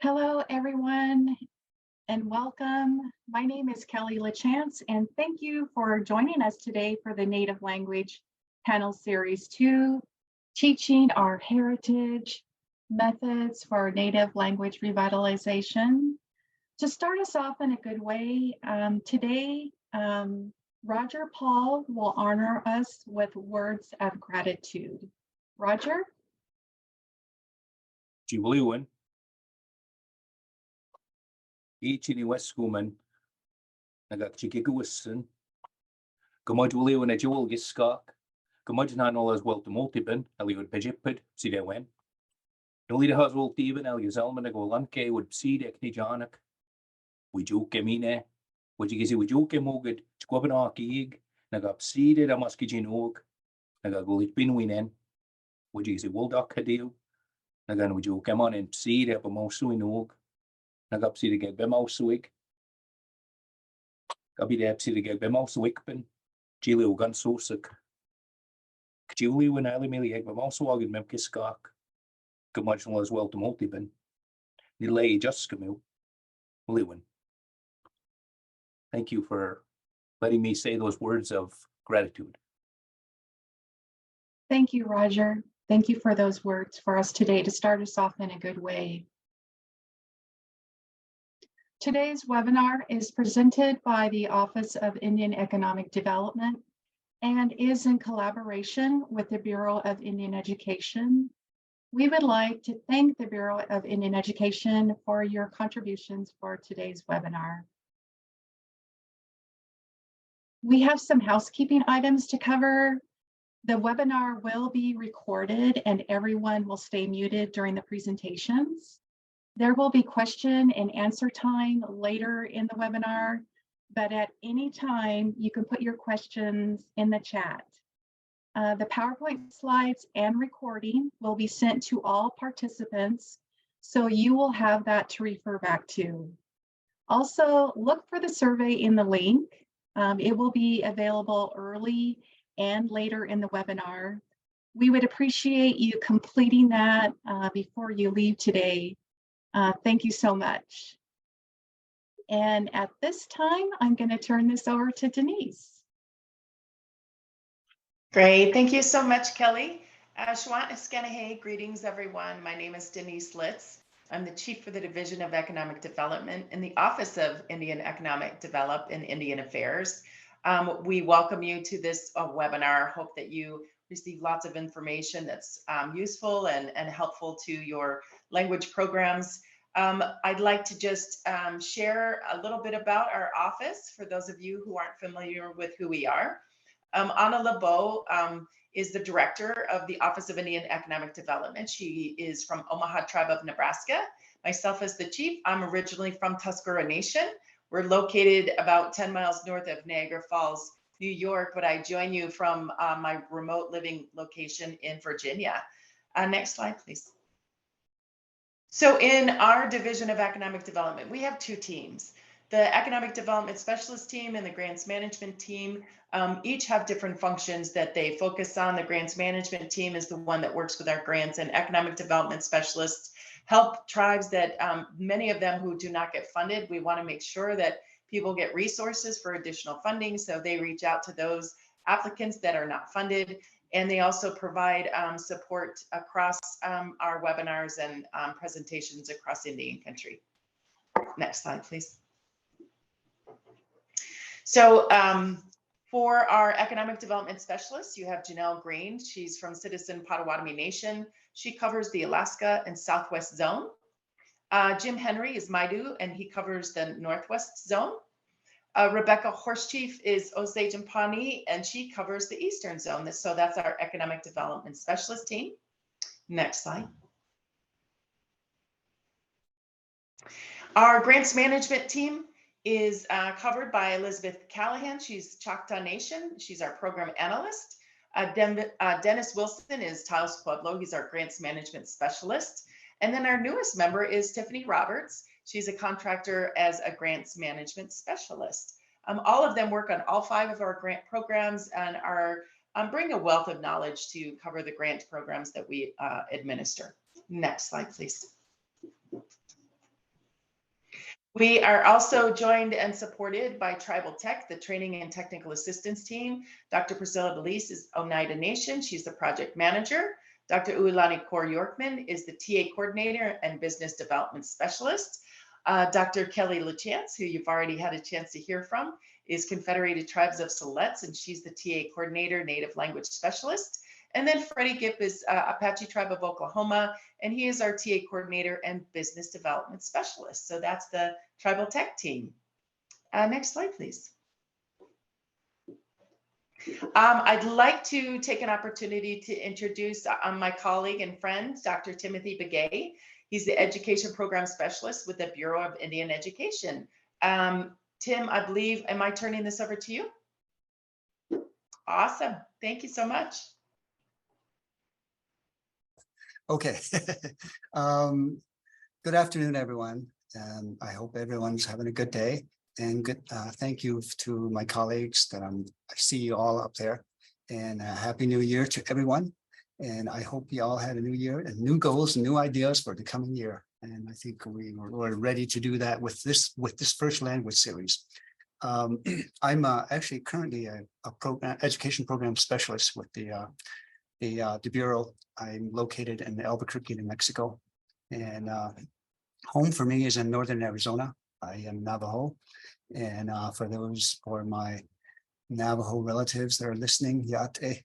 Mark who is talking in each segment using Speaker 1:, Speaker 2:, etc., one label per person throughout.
Speaker 1: Hello, everyone, and welcome. My name is Kelly LaChance, and thank you for joining us today for the Native Language Panel Series 2, Teaching Our Heritage Methods for Native Language Revitalization. To start us off in a good way, today, Roger Paul will honor us with words of gratitude. Roger?
Speaker 2: Jiwliwen. Ichini Westguman. Nagakchikiguisen. Gamodjuliwen a jewel giskak. Gamodjananon as well to multiben, Eliud Pejipid, Sidewen. Nolida has well even Eliazelman a golanke would seed eknijanak. We joke mine. Would you gizi we joke moged, squabanaki, nagap seeded a muskijin oak. Nagagolit binwinen. Would you gizi woldok hadil. Nagan would you come on and seed up a mousuin oak. Nagap seed again bemousuig. Gabi de seed again bemousuigpen. Gilio gun sosik. Julie when I merely egg bemousuag and memkiskak. Commercial as well to multiben. Delay just camille. Lewin. Thank you for letting me say those words of gratitude.
Speaker 1: Thank you, Roger. Thank you for those words for us today to start us off in a good way. Today's webinar is presented by the Office of Indian Economic Development and is in collaboration with the Bureau of Indian Education. We would like to thank the Bureau of Indian Education for your contributions for today's webinar. We have some housekeeping items to cover. The webinar will be recorded and everyone will stay muted during the presentations. There will be question and answer time later in the webinar, but at any time you can put your questions in the chat. The PowerPoint slides and recording will be sent to all participants, so you will have that to refer back to. Also, look for the survey in the link. It will be available early and later in the webinar. We would appreciate you completing that before you leave today. Thank you so much. And at this time, I'm going to turn this over to Denise.
Speaker 3: Great, thank you so much, Kelly. Shwant Eskenahay, greetings everyone. My name is Denise Litz. I'm the Chief for the Division of Economic Development in the Office of Indian Economic Development and Indian Affairs. We welcome you to this webinar. Hope that you receive lots of information that's useful and helpful to your language programs. I'd like to just share a little bit about our office for those of you who aren't familiar with who we are. Anna LeBeau is the director of the Office of Indian Economic Development. She is from Omaha Tribe of Nebraska. Myself as the chief, I'm originally from Tuscarora Nation. We're located about 10 miles north of Niagara Falls, New York, but I join you from my remote living location in Virginia. Next slide, please. So in our Division of Economic Development, we have two teams. The Economic Development Specialist team and the Grants Management team each have different functions that they focus on. The Grants Management team is the one that works with our grants, and Economic Development Specialists help tribes that many of them who do not get funded. We want to make sure that people get resources for additional funding, so they reach out to those applicants that are not funded. And they also provide support across our webinars and presentations across Indian country. Next slide, please. So for our economic development specialists, you have Janelle Green. She's from Citizen Potawatomi Nation. She covers the Alaska and Southwest Zone. Jim Henry is Maidu, and he covers the Northwest Zone. Rebecca Horsechief is Osage and Pawnee, and she covers the Eastern Zone. So that's our economic development specialist team. Next slide. Our grants management team is covered by Elizabeth Callahan. She's Choctaw Nation. She's our program analyst. Dennis Wilson is Taos Pueblo. He's our grants management specialist. And then our newest member is Tiffany Roberts. She's a contractor as a grants management specialist. All of them work on all 5 of our grant programs and are bring a wealth of knowledge to cover the grant programs that we administer. Next slide, please. We are also joined and supported by Tribal Tech, the training and technical assistance team. Dr. Priscilla Belize is Oneida Nation. She's the project manager. Dr. Uilani Kaur-Yorkman is the TA coordinator and business development specialist. Dr. Kelly LaChance, who you've already had a chance to hear from, is Confederated Tribes of Siletz, and she's the TA coordinator, native language specialist. And then Freddie Gipp is Apache Tribe of Oklahoma, and he is our TA coordinator and business development specialist. So that's the Tribal Tech team. Next slide, please. I'd like to take an opportunity to introduce my colleague and friend, Dr. Timothy Begay. He's the education program specialist with the Bureau of Indian Education. Tim, I believe, am I turning this over to you? Awesome. Thank you so much.
Speaker 4: Okay. Good afternoon, everyone. I hope everyone's having a good day. And good. Thank you to my colleagues that I see you all up there. And Happy New Year to everyone. And I hope you all had a new year and new goals and new ideas for the coming year. And I think we're ready to do that with this first language series. I'm actually currently a education program specialist with the Bureau. I'm located in Albuquerque, New Mexico, and home for me is in northern Arizona. I am Navajo, and for my Navajo relatives that are listening, Yate,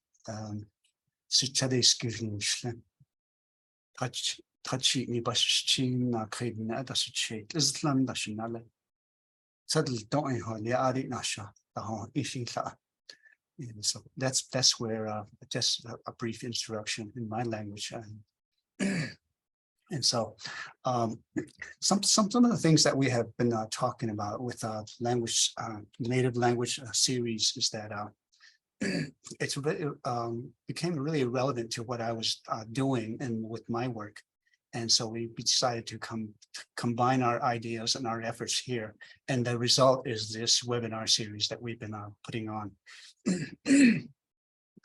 Speaker 4: Tachi mi bashin na kaidna dasichet Islam dashinale. Sadly, don't ho liari nasha the ho ishita. And so that's where just a brief introduction in my language, and so some of the things that we have been talking about with language native language series is that it's became really relevant to what I was doing and with my work, and so we decided to combine our ideas and our efforts here, and the result is this webinar series that we've been putting on.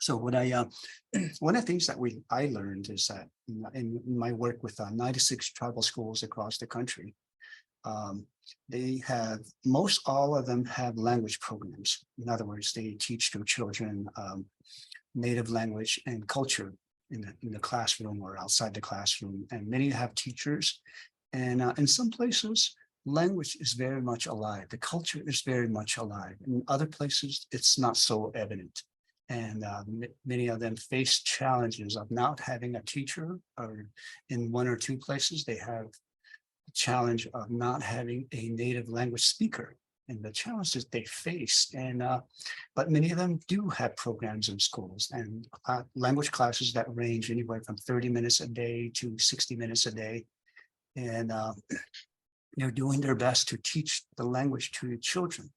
Speaker 4: So what one of the things that I learned is that in my work with 96 tribal schools across the country, they have all of them have language programs. In other words, they teach their children native language and culture in the classroom or outside the classroom, and many have teachers. And in some places, language is very much alive. The culture is very much alive. In other places, it's not so evident. And many of them face challenges of not having a teacher, or in one or two places, they have the challenge of not having a native language speaker and the challenges they face. And but many of them do have programs in schools and language classes that range anywhere from 30 minutes a day to 60 minutes a day. And they're doing their best to teach the language to the children.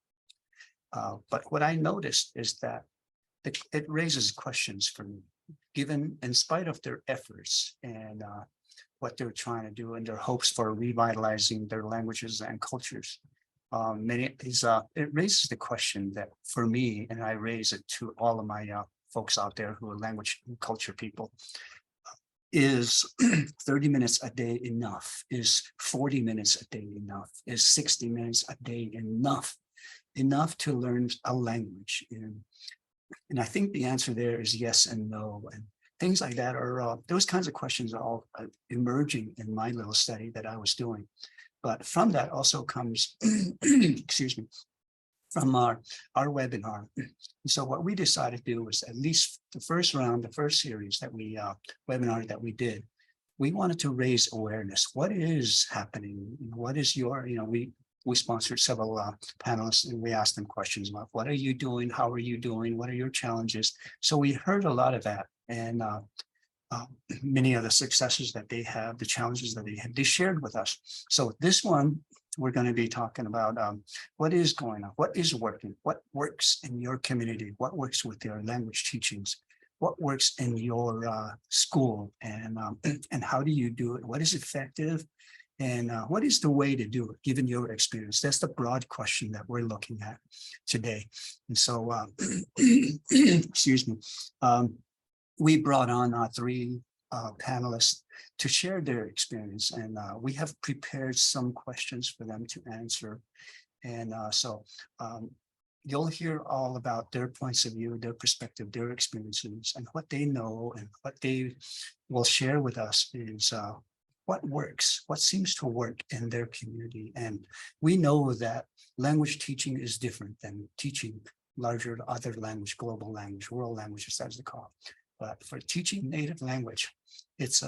Speaker 4: But what I noticed is that it raises questions for me, given in spite of their efforts and what they're trying to do and their hopes for revitalizing their languages and cultures. It raises the question that for me, and I raise it to all of my folks out there who are language and culture people, is 30 minutes a day enough? Is 40 minutes a day enough? Is 60 minutes a day enough? Enough to learn a language? And I think the answer there is yes and no. And things like that are, those kinds of questions are all emerging in my little study that I was doing. But from that also comes, excuse me, from our webinar. And so what we decided to do was, at least the first series that webinar that we did, we wanted to raise awareness. What is happening? What is your, we sponsored several panelists, and we asked them questions about what are you doing? How are you doing? What are your challenges? So we heard a lot of that, and many of the successes that they have, the challenges that they shared with us. So this one, we're going to be talking about what is going on, what is working, what works in your community, what works with your language teachings, what works in your school, and how do you do it? What is effective? And what is the way to do it, given your experience? That's the broad question that we're looking at today. And so, excuse me, we brought on three panelists to share their experience. And we have prepared some questions for them to answer. And you'll hear all about their points of view, their perspective, their experiences, and what they know, and what they will share with us is what works, what seems to work in their community. And we know that language teaching is different than teaching larger other language, global language, world languages, as they call it. But for teaching native language, it's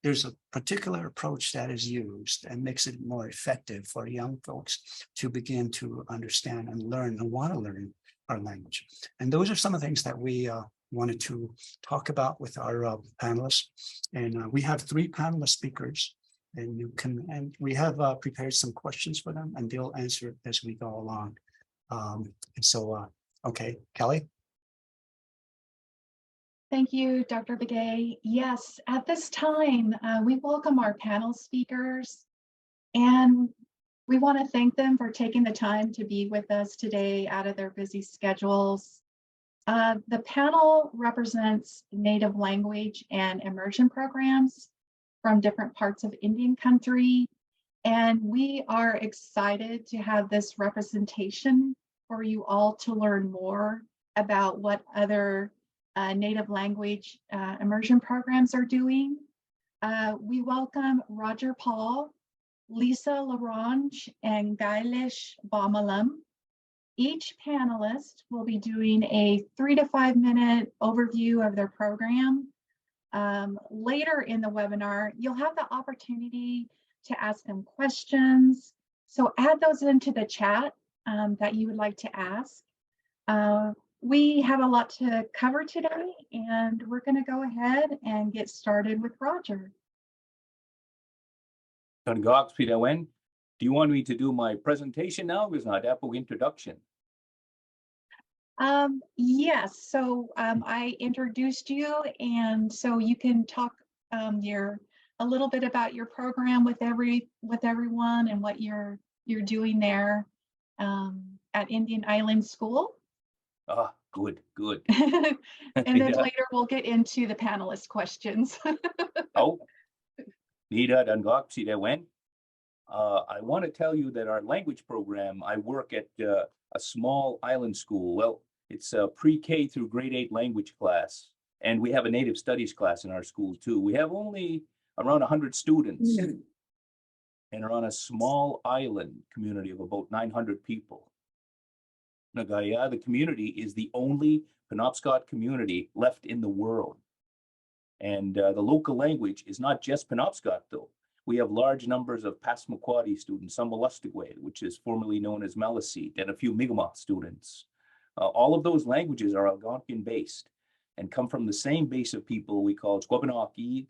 Speaker 4: there's a particular approach that is used and makes it more effective for young folks to begin to understand and learn and want to learn our language. And those are some of the things that we wanted to talk about with our panelists. And we have 3 panelist speakers, and we have prepared some questions for them, and they'll answer as we go along. Okay, Kelly.
Speaker 1: Thank you, Dr. Begay. Yes, at this time, we welcome our panel speakers, and we want to thank them for taking the time to be with us today out of their busy schedules. The panel represents native language and immersion programs from different parts of Indian country, and we are excited to have this representation for you all to learn more about what other native language immersion programs are doing. We welcome Roger Paul, Lisa LaRange, and Gailesh Bamalam. Each panelist will be doing a 3 to 5 minute overview of their program. Later in the webinar, you'll have the opportunity to ask them questions. So add those into the chat that you would like to ask. We have a lot to cover today, and we're going to go ahead and get started with Roger.
Speaker 2: Do you want me to do my presentation now? Because not that introduction.
Speaker 1: Yes, so I introduced you, and so you can talk a little bit about your program with everyone and what you're doing there at Indian Island School.
Speaker 2: Ah, good.
Speaker 1: And then later we'll get into the panelist questions.
Speaker 2: Oh, Nita Dungok, see that when? I want to tell you that our language program, I work at a small island school. Well, it's a pre-K through grade 8 language class. And we have a native studies class in our school too. We have only around 100 students and are on a small island community of about 900 people. Nagaya, the community is the only Penobscot community left in the world. And the local language is not just Penobscot though. We have large numbers of Passamaquoddy students, some Wolastoqey, which is formerly known as Maliseet, and a few Mi'kmaq students. All of those languages are Algonquian based and come from the same base of people we call Squabanock-Eeg.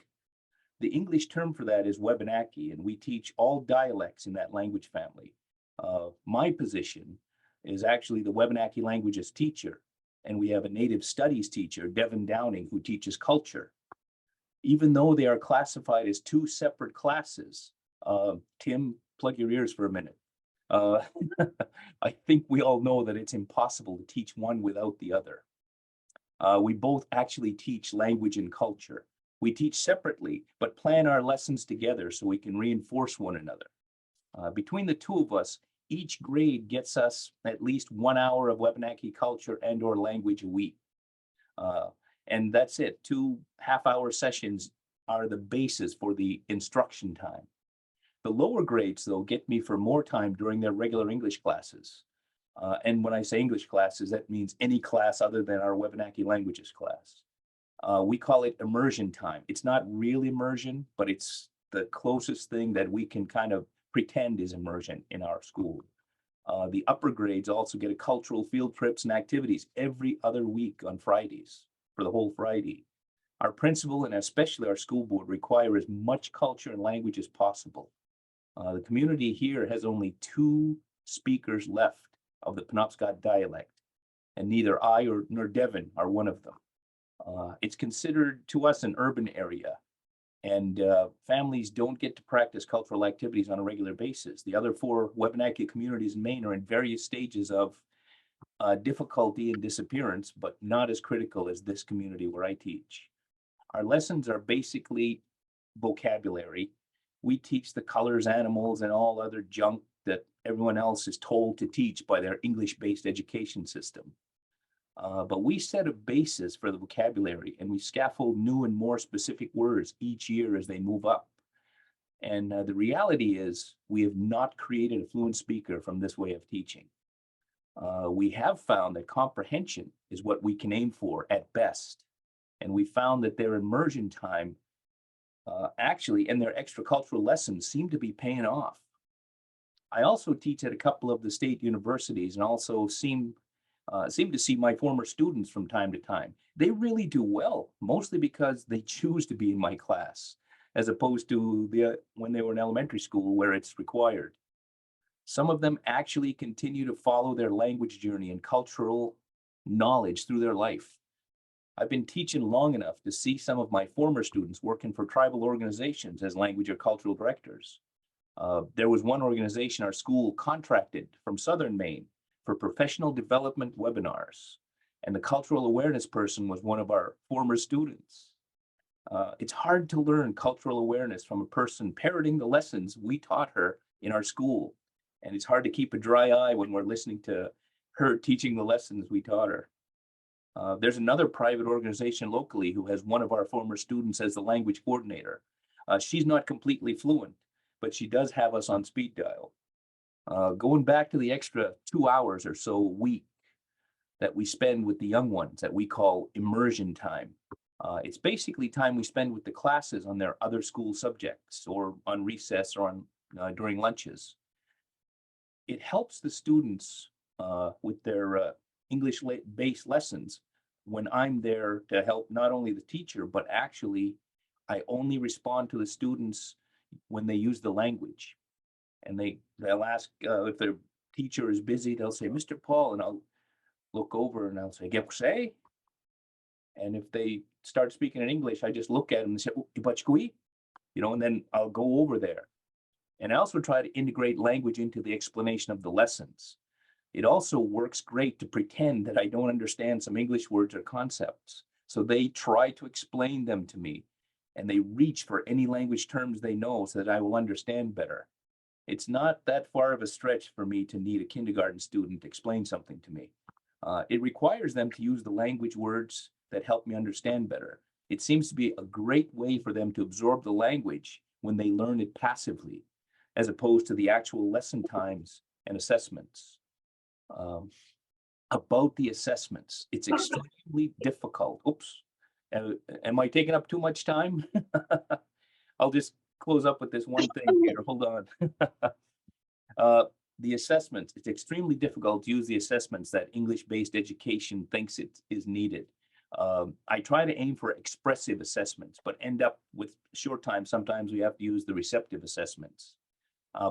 Speaker 2: The English term for that is Wabanaki, and we teach all dialects in that language family. My position is actually the Wabanaki languages teacher, and we have a native studies teacher, Devin Downing, who teaches culture. Even though they are classified as 2 separate classes, Tim, plug your ears for a minute. I think we all know that it's impossible to teach one without the other. We both actually teach language and culture. We teach separately, but plan our lessons together so we can reinforce one another. Between the 2 of us, each grade gets us at least 1 hour of Wabanaki culture and or language a week. And that's it. 2 half-hour sessions are the basis for the instruction time. The lower grades, though, get me for more time during their regular English classes. And when I say English classes, that means any class other than our Wabanaki languages class. We call it immersion time. It's not real immersion, but it's the closest thing that we can kind of pretend is immersion in our school. The upper grades also get a cultural field trips and activities every other week on Fridays for the whole Friday. Our principal and especially our school board require as much culture and language as possible. The community here has only 2 speakers left of the Penobscot dialect, and neither I nor Devin are one of them. It's considered to us an urban area, and families don't get to practice cultural activities on a regular basis. The other 4 Wabanaki communities in Maine are in various stages of difficulty and disappearance, but not as critical as this community where I teach. Our lessons are basically vocabulary. We teach the colors, animals, and all other junk that everyone else is told to teach by their English-based education system. But we set a basis for the vocabulary, and we scaffold new and more specific words each year as they move up. And the reality is we have not created a fluent speaker from this way of teaching. We have found that comprehension is what we can aim for at best. And we found that their immersion time actually and their extracultural lessons seem to be paying off. I also teach at a couple of the state universities and also seem to see my former students from time to time. They really do well, mostly because they choose to be in my class, as opposed to when they were in elementary school where it's required. Some of them actually continue to follow their language journey and cultural knowledge through their life. I've been teaching long enough to see some of my former students working for tribal organizations as language or cultural directors. There was one organization our school contracted from Southern Maine for professional development webinars, and the cultural awareness person was one of our former students. It's hard to learn cultural awareness from a person parroting the lessons we taught her in our school, and it's hard to keep a dry eye when we're listening to her teaching the lessons we taught her. There's another private organization locally who has one of our former students as the language coordinator. She's not completely fluent, but she does have us on speed dial. Going back to the extra 2 hours or so a week that we spend with the young ones that we call immersion time. It's basically time we spend with the classes on their other school subjects or on recess or on during lunches. It helps the students with their English-based lessons when I'm there to help not only the teacher, but actually I only respond to the students when they use the language. And they'll ask if their teacher is busy, they'll say, Mr. Paul, and I'll look over and I'll say, "Get say?" And if they start speaking in English, I just look at them and say, "Ibachkui," and then I'll go over there. And I also try to integrate language into the explanation of the lessons. It also works great to pretend that I don't understand some English words or concepts. So they try to explain them to me, and they reach for any language terms they know so that I will understand better. It's not that far of a stretch for me to need a kindergarten student to explain something to me. It requires them to use the language words that help me understand better. It seems to be a great way for them to absorb the language when they learn it passively, as opposed to the actual lesson times and assessments. About the assessments, it's extremely difficult. Oops, am I taking up too much time? I'll just close up with this one thing here. Hold on. The assessments, it's extremely difficult to use the assessments that English-based education thinks it is needed. I try to aim for expressive assessments, but end up with short time. Sometimes we have to use the receptive assessments.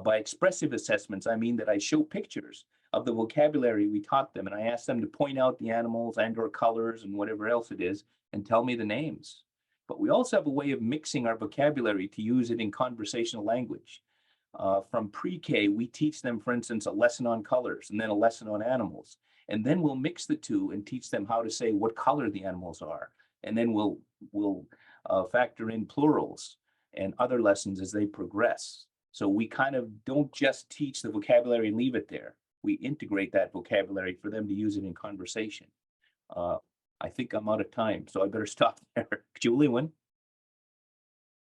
Speaker 2: By expressive assessments, I mean that I show pictures of the vocabulary we taught them, and I ask them to point out the animals and or colors and whatever else it is, and tell me the names. But we also have a way of mixing our vocabulary to use it in conversational language. From pre-K, we teach them, for instance, a lesson on colors and then a lesson on animals. And then we'll mix the two and teach them how to say what color the animals are. And then we'll factor in plurals and other lessons as they progress. So we kind of don't just teach the vocabulary and leave it there. We integrate that vocabulary for them to use it in conversation. I think I'm out of time, so I better stop there. Julie, when?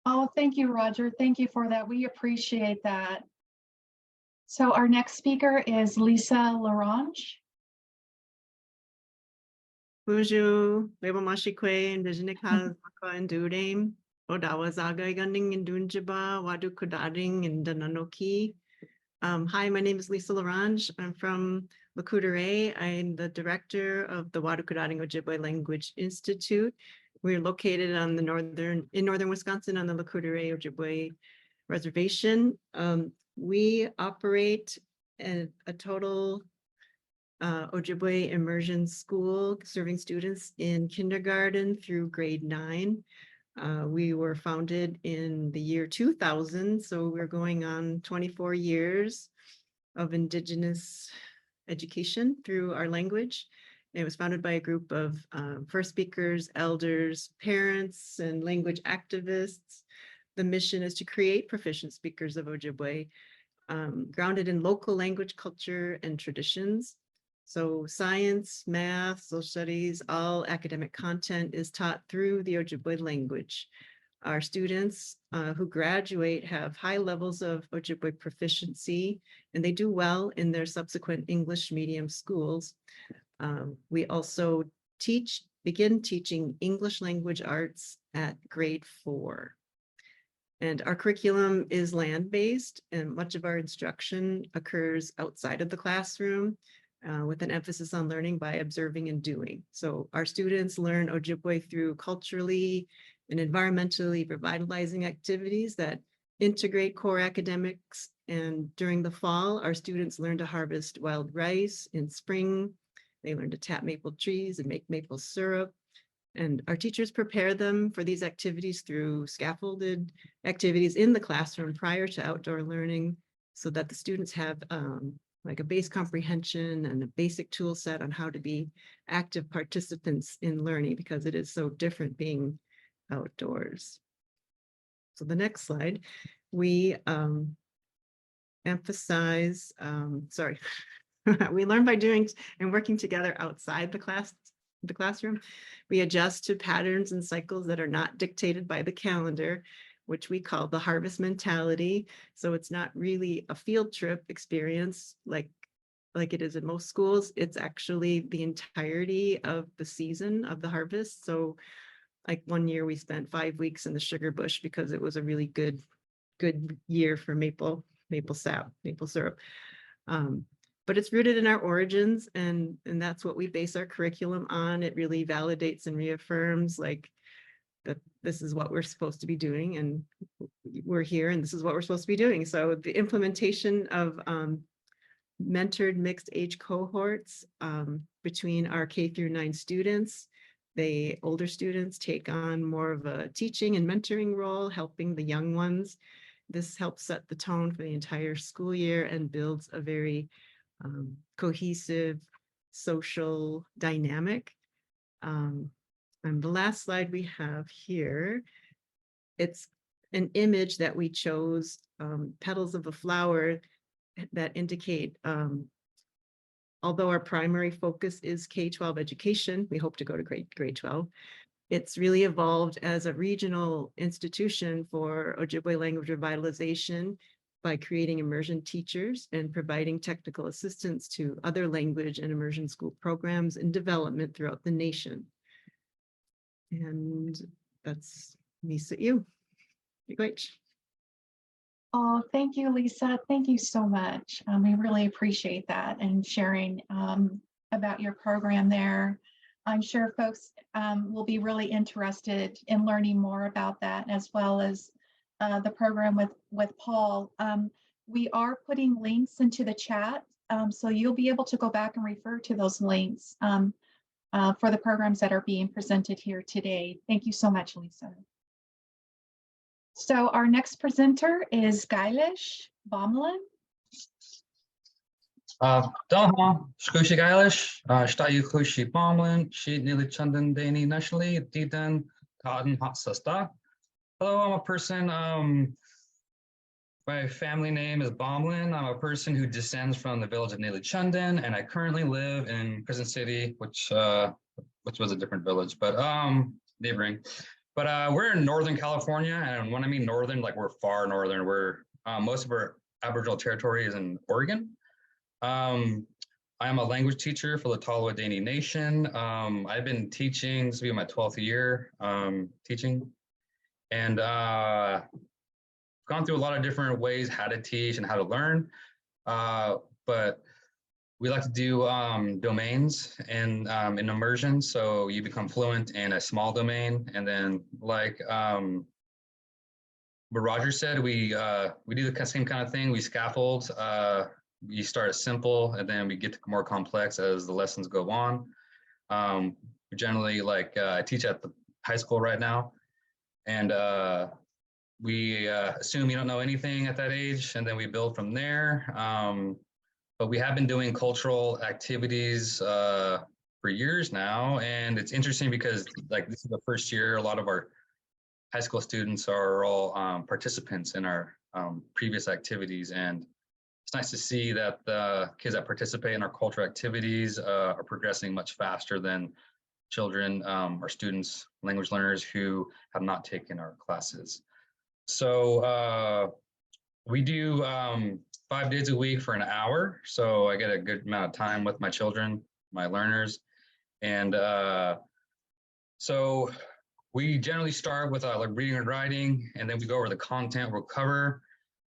Speaker 1: Oh, thank you, Roger. Thank you for that. We appreciate that. So our next speaker is Lisa Larange.
Speaker 5: Bonjour, Bebamashikwe, Indigenous and Dudame, Odawazaga Gunning and Dunjaba, Wadu Kudaring and Dananoki. Hi, my name is Lisa Larange. I'm from Lakudere. I'm the director of the Wadu Kudaring Ojibwe Language Institute. We're located on the in northern Wisconsin on the Lakudere Ojibwe Reservation. We operate a total Ojibwe immersion school serving students in kindergarten through grade 9. We were founded in the year 2000, so we're going on 24 years of Indigenous education through our language. It was founded by a group of first speakers, elders, parents, and language activists. The mission is to create proficient speakers of Ojibwe, grounded in local language, culture, and traditions. So science, math, social studies, all academic content is taught through the Ojibwe language. Our students who graduate have high levels of Ojibwe proficiency, and they do well in their subsequent English medium schools. We also begin teaching English language arts at grade 4. And our curriculum is land-based, and much of our instruction occurs outside of the classroom with an emphasis on learning by observing and doing. So our students learn Ojibwe through culturally and environmentally revitalizing activities that integrate core academics. And during the fall, our students learn to harvest wild rice. In spring, they learn to tap maple trees and make maple syrup. And our teachers prepare them for these activities through scaffolded activities in the classroom prior to outdoor learning, so that the students have like a base comprehension and a basic tool set on how to be active participants in learning, because it is so different being outdoors. So the next slide, we emphasize, we learn by doing and working together outside the classroom. We adjust to patterns and cycles that are not dictated by the calendar, which we call the harvest mentality. So it's not really a field trip experience like it is in most schools. It's actually the entirety of the season of the harvest. So like one year we spent 5 weeks in the sugar bush because it was a really good year for maple syrup. But it's rooted in our origins, and that's what we base our curriculum on. It really validates and reaffirms like that this is what we're supposed to be doing, and we're here, and this is what we're supposed to be doing. So the implementation of mentored mixed age cohorts between our K through 9 students, the older students take on more of a teaching and mentoring role, helping the young ones. This helps set the tone for the entire school year and builds a very cohesive social dynamic. And the last slide we have here, it's an image that we chose, petals of a flower that indicate, although our primary focus is K-12 education, we hope to go to grade 12. It's really evolved as a regional institution for Ojibwe language revitalization by creating immersion teachers and providing technical assistance to other language and immersion school programs in development throughout the nation. And that's Lisa, you. You're great.
Speaker 1: Oh, thank you, Lisa. Thank you so much. We really appreciate that and sharing about your program there. I'm sure folks will be really interested in learning more about that, as well as the program with Paul. We are putting links into the chat, so you'll be able to go back and refer to those links for the programs that are being presented here today. Thank you so much, Lisa. So our next presenter is Gailish Bomlin.
Speaker 6: Daha Scushi Gailish, Stayu Kushi Bomlin, She Nili Chandan Dani nationally, Didan Cotton Hot Sasta. Hello, I'm a person, my family name is Bomlin. I'm a person who descends from the village of Nili Chandan, and I currently live in Crescent City, which was a different village, but neighboring. But we're in Northern California, and when I mean northern, like we're far northern. We're most of our Aboriginal territory is in Oregon. I am a language teacher for the Ottawa Dani Nation. I've been teaching, this will be my 12th year teaching, and gone through a lot of different ways how to teach and how to learn. But we like to do domains and in immersion, so you become fluent in a small domain, and then like what Roger said, we do the same kind of thing. We scaffold. We start simple, and then we get to more complex as the lessons go on. We generally I teach at the high school right now, and we assume you don't know anything at that age, and then we build from there. But we have been doing cultural activities for years now. And it's interesting because like this is the first year a lot of our high school students are all participants in our previous activities. And it's nice to see that the kids that participate in our cultural activities are progressing much faster than children or students, language learners who have not taken our classes. So we do 5 days a week for an hour. So I get a good amount of time with my children, my learners. And so we generally start with like reading and writing, and then we go over the content we'll cover.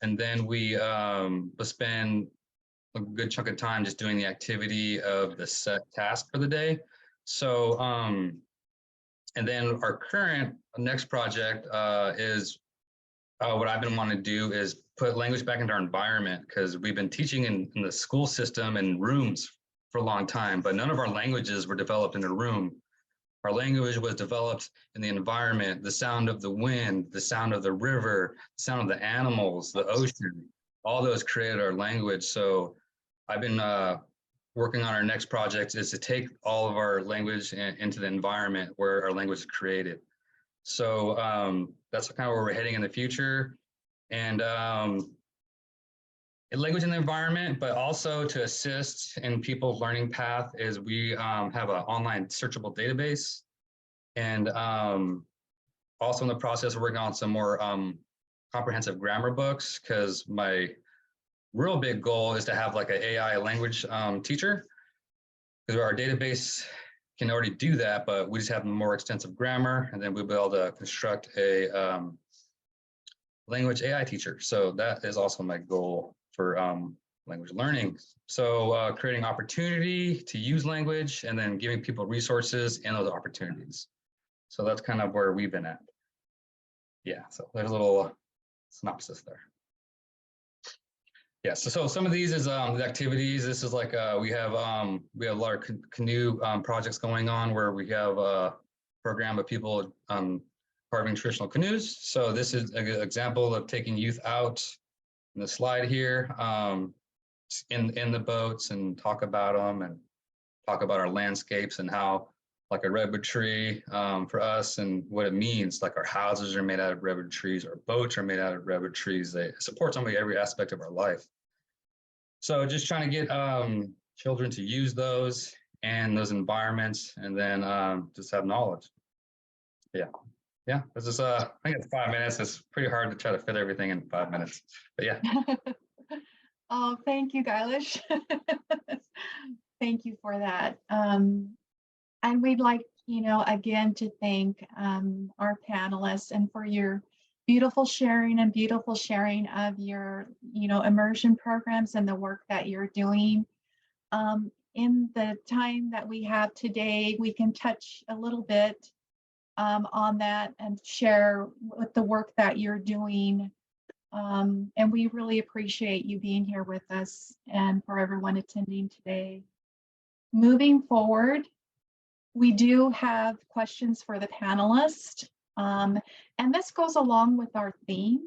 Speaker 6: And then we spend a good chunk of time just doing the activity of the set task for the day. So, and then our current next project is what I've been wanting to do is put language back into our environment, because we've been teaching in the school system in rooms for a long time, but none of our languages were developed in a room. Our language was developed in the environment, the sound of the wind, the sound of the river, the sound of the animals, the ocean, all those created our language. So I've been working on our next project is to take all of our language into the environment where our language is created. So that's kind of where we're heading in the future. And language in the environment, but also to assist in people's learning path is we have an online searchable database. And also in the process, we're working on some more comprehensive grammar books, because my real big goal is to have like an AI language teacher, because our database can already do that, but we just have more extensive grammar, and then we'll be able to construct a language AI teacher. So that is also my goal for language learning. So creating opportunity to use language, and then giving people resources and those opportunities. So that's kind of where we've been at. Yeah, so there's a little synopsis there. Yeah, so some of these is the activities. This is like we have a lot of canoe projects going on, where we have a program of people carving traditional canoes. So this is an example of taking youth out in the slide here in the boats, and talk about them, and talk about our landscapes and how like a redwood tree for us and what it means. Like our houses are made out of redwood trees, our boats are made out of redwood trees. They support somebody every aspect of our life. So just trying to get children to use those and those environments, and then just have knowledge. Yeah, this is I think it's 5 minutes. It's pretty hard to try to fit everything in 5 minutes, but yeah.
Speaker 1: Oh, thank you, Gailish. Thank you for that. And we'd like, again, to thank our panelists, and for your beautiful sharing of your, immersion programs and the work that you're doing. In the time that we have today, we can touch a little bit on that and share with the work that you're doing. And we really appreciate you being here with us, and for everyone attending today. Moving forward, we do have questions for the panelists, and this goes along with our theme.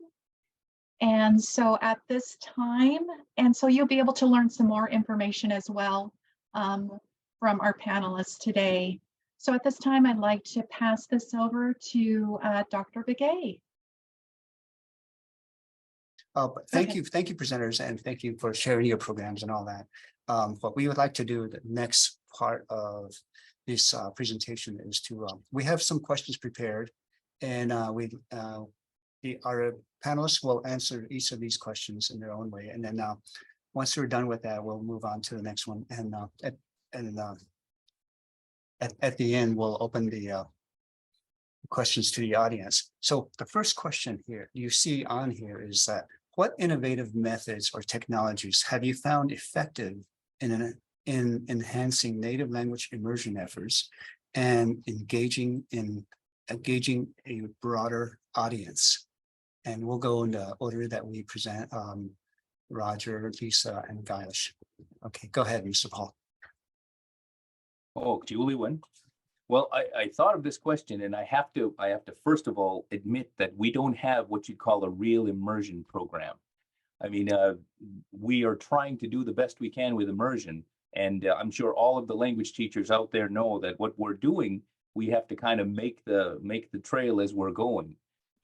Speaker 1: And so at this time, and so you'll be able to learn some more information as well from our panelists today. So at this time, I'd like to pass this over to Dr. Begay.
Speaker 4: Thank you, presenters, and thank you for sharing your programs and all that. What we would like to do, the next part of this presentation, is to we have some questions prepared, and our panelists will answer each of these questions in their own way, and then once we're done with that, we'll move on to the next one, and at the end, we'll open the questions to the audience. So the first question here you see on here is that, what innovative methods or technologies have you found effective in enhancing native language immersion efforts and engaging a broader audience? And we'll go in the order that we present, Roger, Lisa, and Gailish. Okay, go ahead, Mr. Paul.
Speaker 2: Oh, Julie win. Well, I thought of this question, and I have to first of all admit that we don't have what you'd call a real immersion program. I mean, we are trying to do the best we can with immersion, And I'm sure all of the language teachers out there know that what we're doing, we have to kind of make the trail as we're going.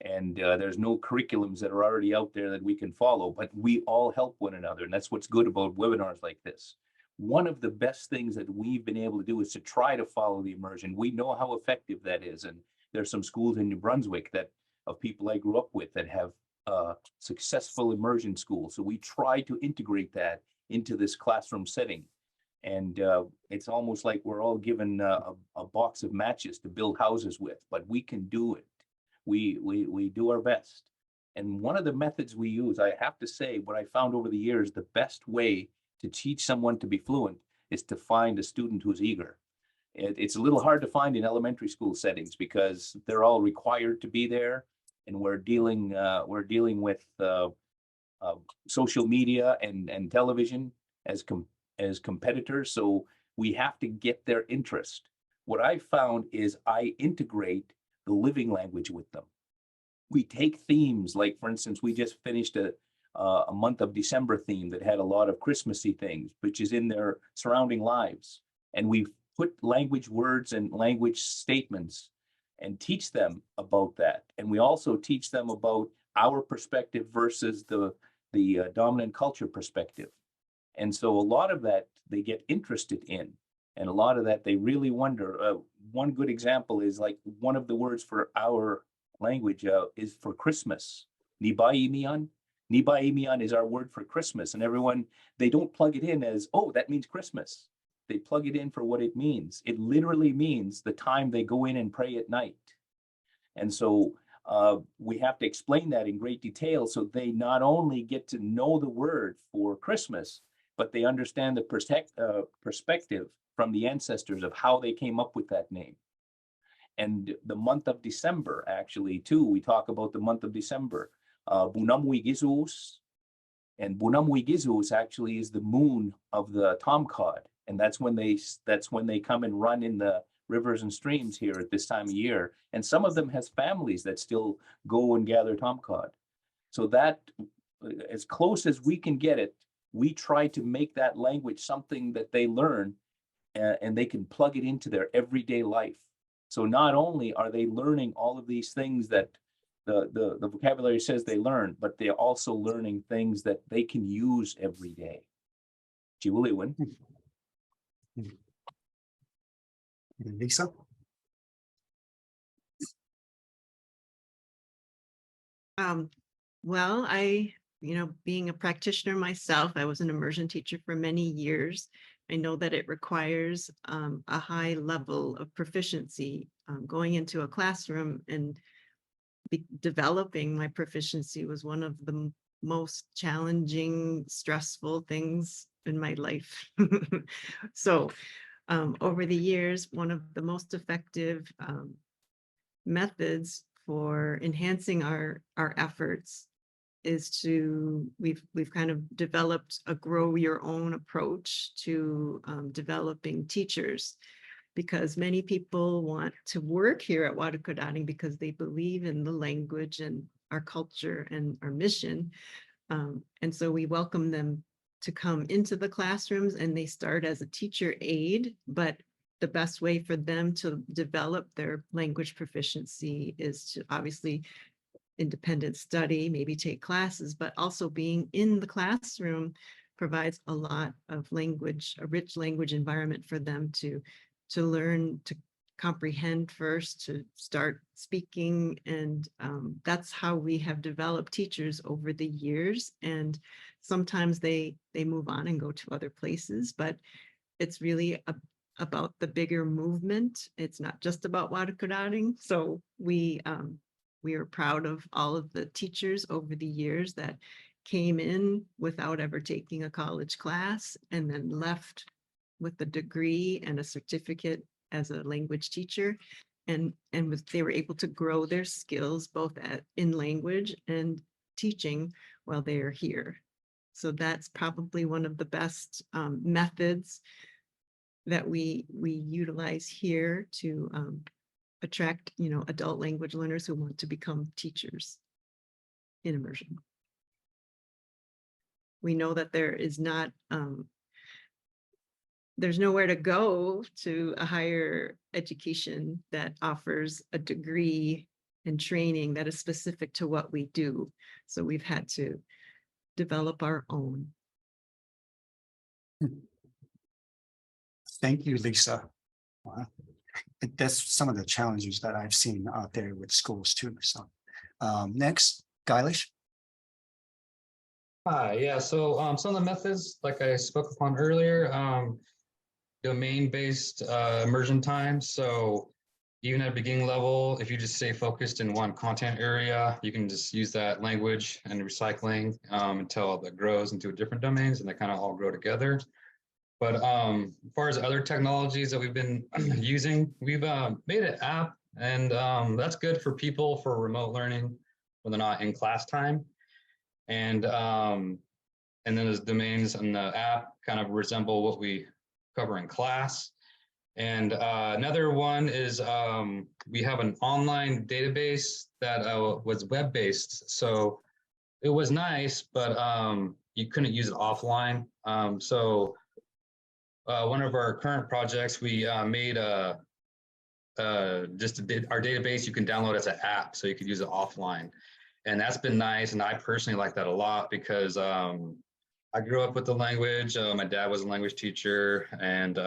Speaker 2: And there's no curriculums that are already out there that we can follow, but we all help one another. And that's what's good about webinars like this. One of the best things that we've been able to do is to try to follow the immersion. We know how effective that is. And there's some schools in New Brunswick that of people I grew up with that have successful immersion schools. So we try to integrate that into this classroom setting. And it's almost like we're all given a box of matches to build houses with, but we can do it. We do our best. And one of the methods we use, I have to say, what I found over the years, the best way to teach someone to be fluent is to find a student who's eager. It's a little hard to find in elementary school settings because they're all required to be there, and we're dealing with social media and television as competitors. So we have to get their interest. What I found is I integrate the living language with them. We take themes, like for instance, we just finished a month of December theme that had a lot of Christmassy things, which is in their surrounding lives. And we put language words and language statements and teach them about that. And we also teach them about our perspective versus the dominant culture perspective. And so a lot of that they get interested in, and a lot of that they really wonder. One good example is like one of the words for our language is for Christmas. Nibaimian. Nibaimian is our word for Christmas, and everyone, they don't plug it in as, oh, that means Christmas. They plug it in for what it means. It literally means the time they go in and pray at night. And so we have to explain that in great detail so they not only get to know the word for Christmas, but they understand the perspective from the ancestors of how they came up with that name. And the month of December, actually, too, we talk about the month of December. Bunamwi Gizus, and Bunamwi Gizus actually is the moon of the tomcod, and that's when they come and run in the rivers and streams here at this time of year. And some of them has families that still go and gather tomcod. So that, as close as we can get it, we try to make that language something that they learn and they can plug it into their everyday life. So not only are they learning all of these things that the vocabulary says they learn, but they're also learning things that they can use every day. Jiwiliwin.
Speaker 4: Lisa?
Speaker 5: Well, being a practitioner myself, I was an immersion teacher for many years. I know that it requires a high level of proficiency. Going into a classroom and developing my proficiency was one of the most challenging, stressful things in my life. So over the years, one of the most effective methods for enhancing our efforts is we've kind of developed a grow your own approach to developing teachers, because many people want to work here at Watukodani because they believe in the language and our culture and our mission. And so we welcome them to come into the classrooms, and they start as a teacher aide, but the best way for them to develop their language proficiency is to obviously independent study, maybe take classes, but also being in the classroom provides a lot of language, a rich language environment for them to learn, to comprehend first, to start speaking. And that's how we have developed teachers over the years. And sometimes they move on and go to other places, but it's really about the bigger movement. It's not just about Watukodani. So we are proud of all of the teachers over the years that came in without ever taking a college class and then left with a degree and a certificate as a language teacher. And they were able to grow their skills both in language and teaching while they are here. So that's probably one of the best methods that we utilize here to attract, adult language learners who want to become teachers in immersion. We know that there is not there's nowhere to go to a higher education that offers a degree and training that is specific to what we do. So we've had to develop our own.
Speaker 4: Thank you, Lisa. Wow. That's some of the challenges that I've seen out there with schools too. So next, Gailish.
Speaker 6: Hi, yeah, so some of the methods, like I spoke upon earlier, domain-based immersion time. So even at beginning level, if you just stay focused in one content area, you can just use that language and recycling until that grows into different domains and they kind of all grow together. But as far as other technologies that we've been using, we've made an app, and that's good for people for remote learning when they're not in class time. And then those domains in the app kind of resemble what we cover in class. And another one is we have an online database that was web-based. So it was nice, but you couldn't use it offline. One of our current projects, we made our database you can download as an app, so you could use it offline. And that's been nice. And I personally like that a lot because I grew up with the language. My dad was a language teacher. And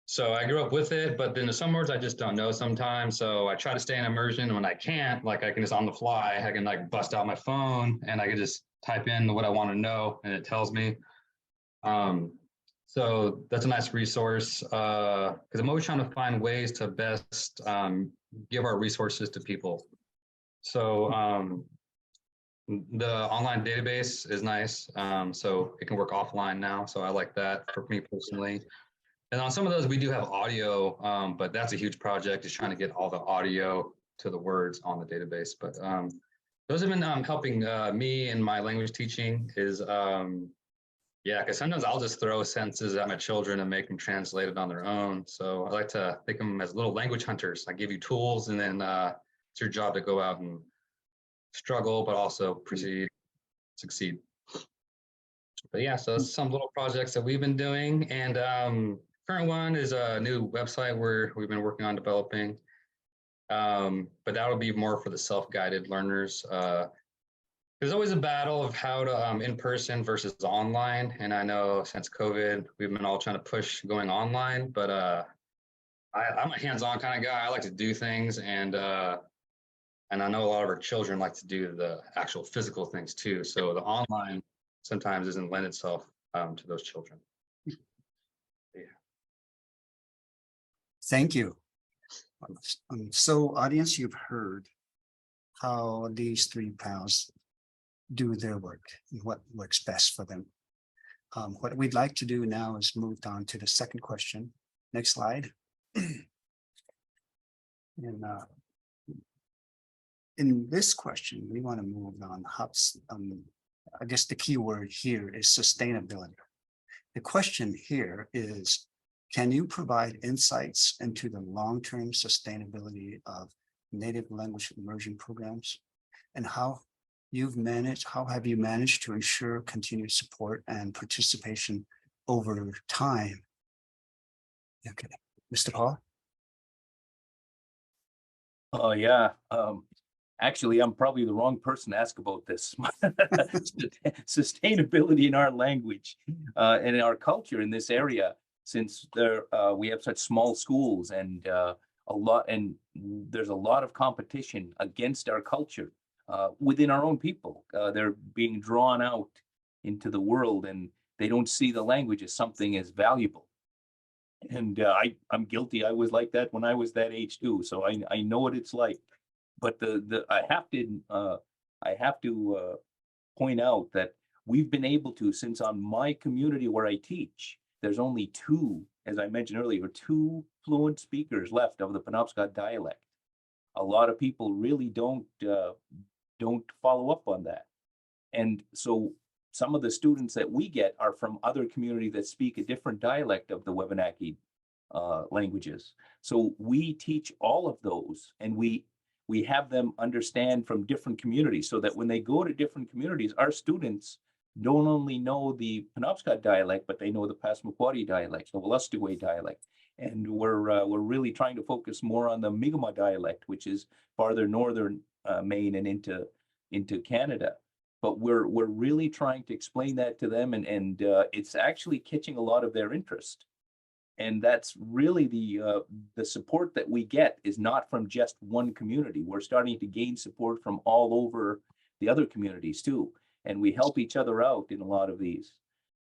Speaker 6: so I grew up with it, but then some words I just don't know sometimes. So I try to stay in immersion. And when I can't, like I can just on the fly, I can like bust out my phone and I can just type in what I want to know and it tells me. So that's a nice resource because I'm always trying to find ways to best give our resources to people. So the online database is nice. So it can work offline now. So I like that for me personally. And on some of those, we do have audio, but that's a huge project is trying to get all the audio to the words on the database. But those have been helping me in my language teaching is, yeah, because sometimes I'll just throw sentences at my children and make them translate it on their own. So I like to think of them as little language hunters. I give you tools and then it's your job to go out and struggle, but also succeed. But yeah, so that's some little projects that we've been doing. And current one is a new website where we've been working on developing. But that'll be more for the self-guided learners. There's always a battle of how to in person versus online. And I know since COVID, we've been all trying to push going online, but I'm a hands-on kind of guy. I like to do things and I know a lot of our children like to do the actual physical things too. So the online sometimes doesn't lend itself to those children. Yeah.
Speaker 4: Thank you. So audience, you've heard how these three pals do their work and what works best for them. What we'd like to do now is move on to the second question. Next slide. And in this question, we want to move on. I guess the key word here is sustainability. The question here is, can you provide insights into the long-term sustainability of native language immersion programs and how have you managed to ensure continued support and participation over time? Okay, Mr. Paul.
Speaker 2: Oh yeah. Actually, I'm probably the wrong person to ask about this. Sustainability in our language and in our culture in this area, since we have such small schools and there's a lot of competition against our culture within our own people. They're being drawn out into the world and they don't see the language as something as valuable. And I'm guilty. I was like that when I was that age too. So I know what it's like. But I have to point out that we've been able to, since on my community where I teach, there's only two, as I mentioned earlier, two fluent speakers left of the Penobscot dialect. A lot of people really don't follow up on that. And so some of the students that we get are from other communities that speak a different dialect of the Wabanaki languages. So we teach all of those and we have them understand from different communities so that when they go to different communities, our students don't only know the Penobscot dialect, but they know the Passamaquoddy dialect, the Wolastoqey dialect. And we're really trying to focus more on the Mi'kmaq dialect, which is farther northern Maine and into Canada. But we're really trying to explain that to them, and it's actually catching a lot of their interest. And that's really the support that we get is not from just one community. We're starting to gain support from all over the other communities too. And we help each other out in a lot of these.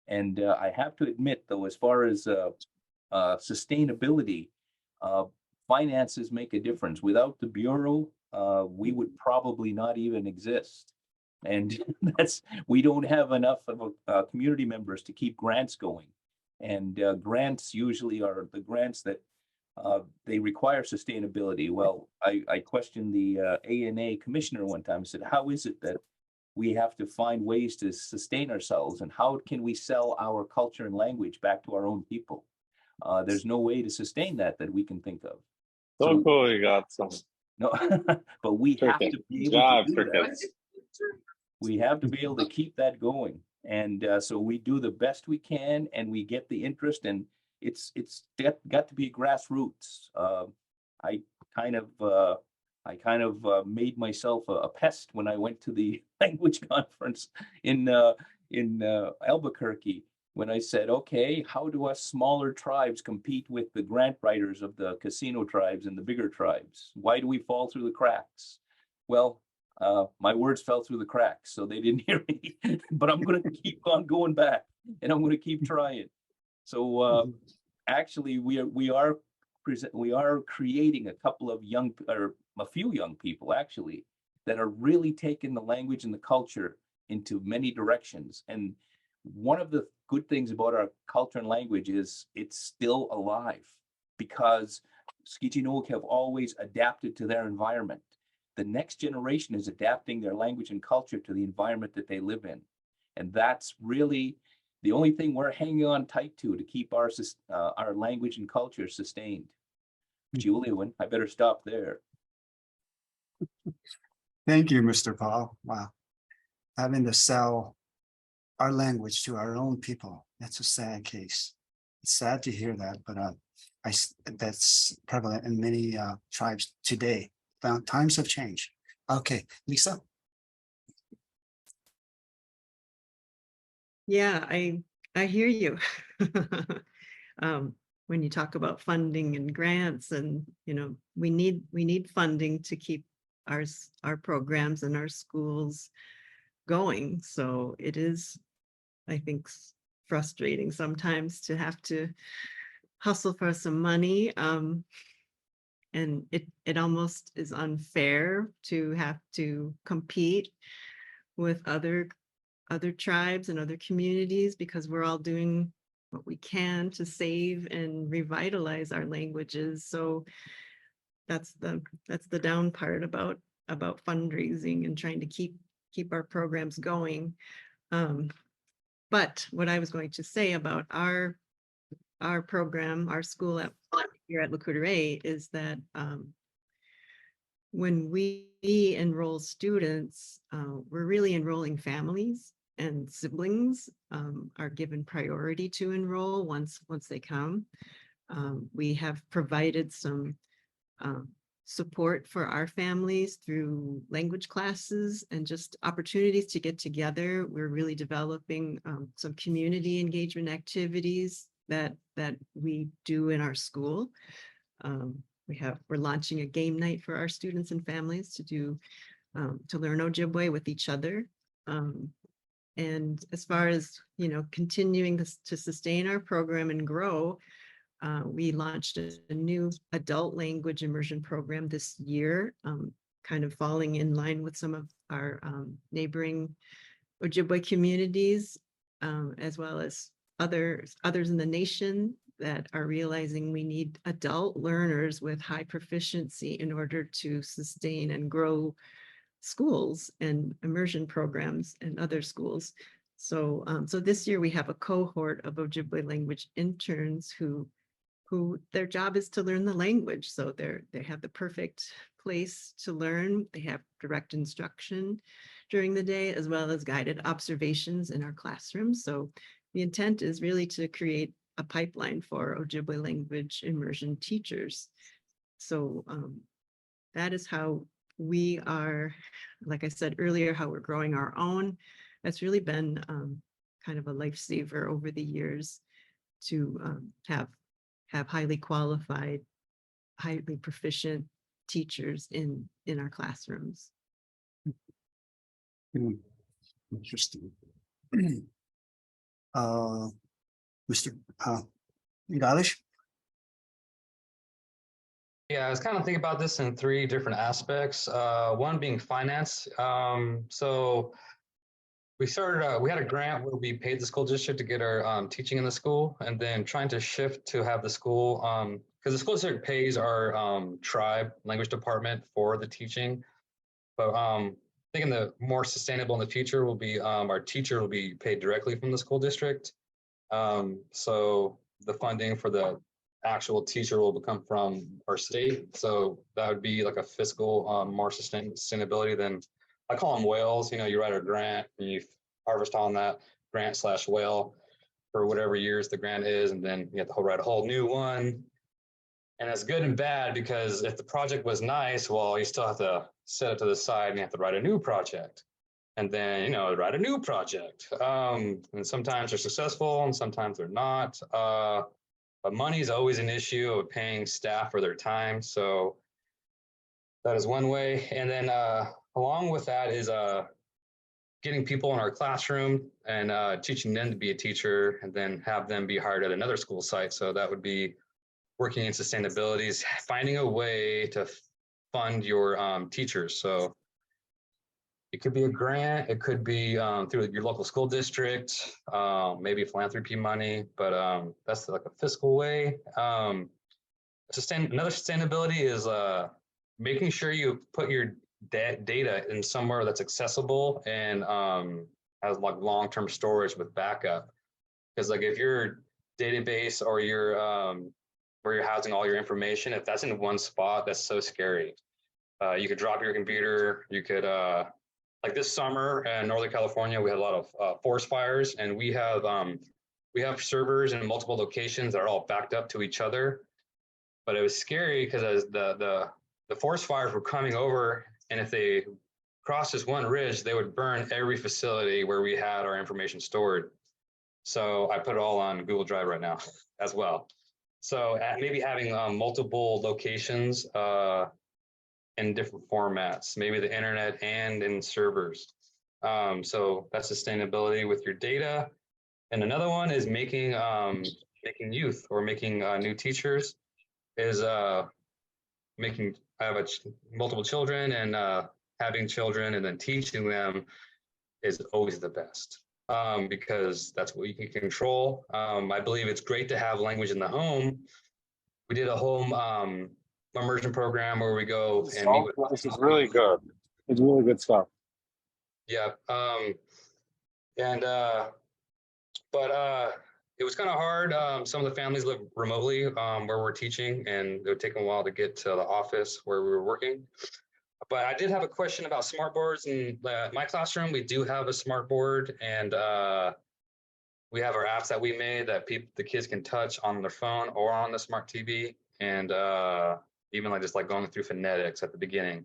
Speaker 2: And I have to admit, though, as far as sustainability, finances make a difference. Without the Bureau, we would probably not even exist. And we don't have enough of community members to keep grants going. And grants usually are the grants that they require sustainability. Well, I questioned the ANA commissioner one time. I said, how is it that we have to find ways to sustain ourselves, and how can we sell our culture and language back to our own people? There's no way to sustain that we can think of.
Speaker 7: So cool, you got some.
Speaker 2: No, but we have to be able to do that. We have to be able to keep that going. And so we do the best we can, and we get the interest, and it's got to be grassroots. I kind of made myself a pest when I went to the language conference in Albuquerque, when I said, okay, how do us smaller tribes compete with the grant writers of the casino tribes and the bigger tribes? Why do we fall through the cracks? Well, my words fell through the cracks, so they didn't hear me. But I'm going to keep on going back, and I'm going to keep trying. So actually, we are creating a couple of a few young people actually that are really taking the language and the culture into many directions. And one of the good things about our culture and language is it's still alive, because Skitchinook have always adapted to their environment. The next generation is adapting their language and culture to the environment that they live in. And that's really the only thing we're hanging on tight to keep our language and culture sustained. Julian, I better stop there.
Speaker 4: Thank you, Mr. Paul. Wow. Having to sell our language to our own people, that's a sad case. It's sad to hear that, but that's prevalent in many tribes today. Times have changed. Okay, Lisa.
Speaker 5: Yeah, I hear you. When you talk about funding and grants, and we need funding to keep our programs and our schools going. So it is, I think, frustrating sometimes to have to hustle for some money. And it almost is unfair to have to compete with other tribes and other communities, because we're all doing what we can to save and revitalize our languages. So that's the down part about fundraising and trying to keep our programs going. But what I was going to say about our program, our school here at Le Coudray, is that when we enroll students, we're really enrolling families, and siblings are given priority to enroll once they come. We have provided some support for our families through language classes and just opportunities to get together. We're really developing some community engagement activities that we do in our school. We're launching a game night for our students and families to learn Ojibwe with each other. And as far as continuing to sustain our program and grow, we launched a new adult language immersion program this year, kind of falling in line with some of our neighboring Ojibwe communities, as well as others in the nation that are realizing we need adult learners with high proficiency in order to sustain and grow schools and immersion programs in other schools. So this year we have a cohort of Ojibwe language interns who their job is to learn the language. So they have the perfect place to learn. They have direct instruction, during the day, as well as guided observations in our classrooms. So the intent is really to create a pipeline for Ojibwe language immersion teachers. So that is how we are, like I said earlier, how we're growing our own. That's really been kind of a lifesaver over the years to have highly qualified, highly proficient teachers in our classrooms.
Speaker 4: Interesting. Mr. Galish?
Speaker 6: Yeah, I was kind of thinking about this in three different aspects. One being finance. So we started, we had a grant where we paid the school district to get our teaching in the school, and then trying to shift to have the school, because the school district pays our tribe language department for the teaching. But thinking the more sustainable in the future will be our teacher will be paid directly from the school district. So the funding for the actual teacher will come from our state. So that would be like a fiscal, more sustainability than, I call them whales. You know, you write a grant and you harvest on that grant / whale for whatever years the grant is, and then you have to write a whole new one. And it's good and bad, because if the project was nice, well, you still have to set it to the side and you have to write a new project. And then, you know, write a new project. And sometimes they're successful and sometimes they're not. But money is always an issue of paying staff for their time. So that is one way. And then along with that is getting people in our classroom and teaching them to be a teacher, and then have them be hired at another school site. So that would be working in sustainability, finding a way to fund your teachers. So it could be a grant, it could be through your local school district, maybe philanthropy money, but that's like a fiscal way. Another sustainability is making sure you put your data in somewhere that's accessible and has like long-term storage with backup. Because like if your database or your where you're housing all your information, if that's in one spot, that's so scary. You could drop your computer, you could like this summer in Northern California, we had a lot of forest fires, and we have servers in multiple locations that are all backed up to each other. But it was scary because as the forest fires were coming over, and if they crossed this one ridge, they would burn every facility where we had our information stored. So I put it all on Google Drive right now as well. So maybe having multiple locations in different formats, maybe the internet and in servers. So that's sustainability with your data. And another one is making youth or making new teachers is making, I have multiple children, and having children and then teaching them is always the best. Because that's what you can control. I believe it's great to have language in the home. We did a home immersion program where we go and meet with.
Speaker 7: This is really good. It's really good stuff.
Speaker 6: Yeah. But it was kind of hard. Some of the families live remotely where we're teaching, and it would take them a while to get to the office where we were working. But I did have a question about smart boards. In my classroom, we do have a smart board, and we have our apps that we made that the kids can touch on their phone or on the smart TV. And even like just like going through phonetics at the beginning,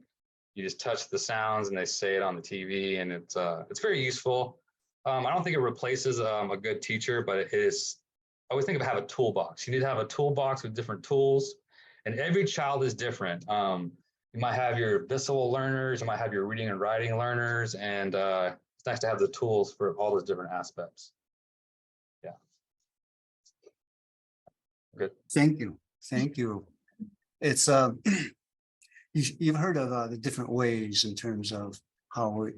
Speaker 6: you just touch the sounds and they say it on the TV, and it's very useful. I don't think it replaces a good teacher, but it is. I always think of have a toolbox. You need to have a toolbox with different tools, and every child is different. You might have your visual learners, you might have your reading and writing learners, and it's nice to have the tools for all those different aspects. Yeah. Good.
Speaker 4: Thank you. Thank you. It's you've heard of the different ways in terms of how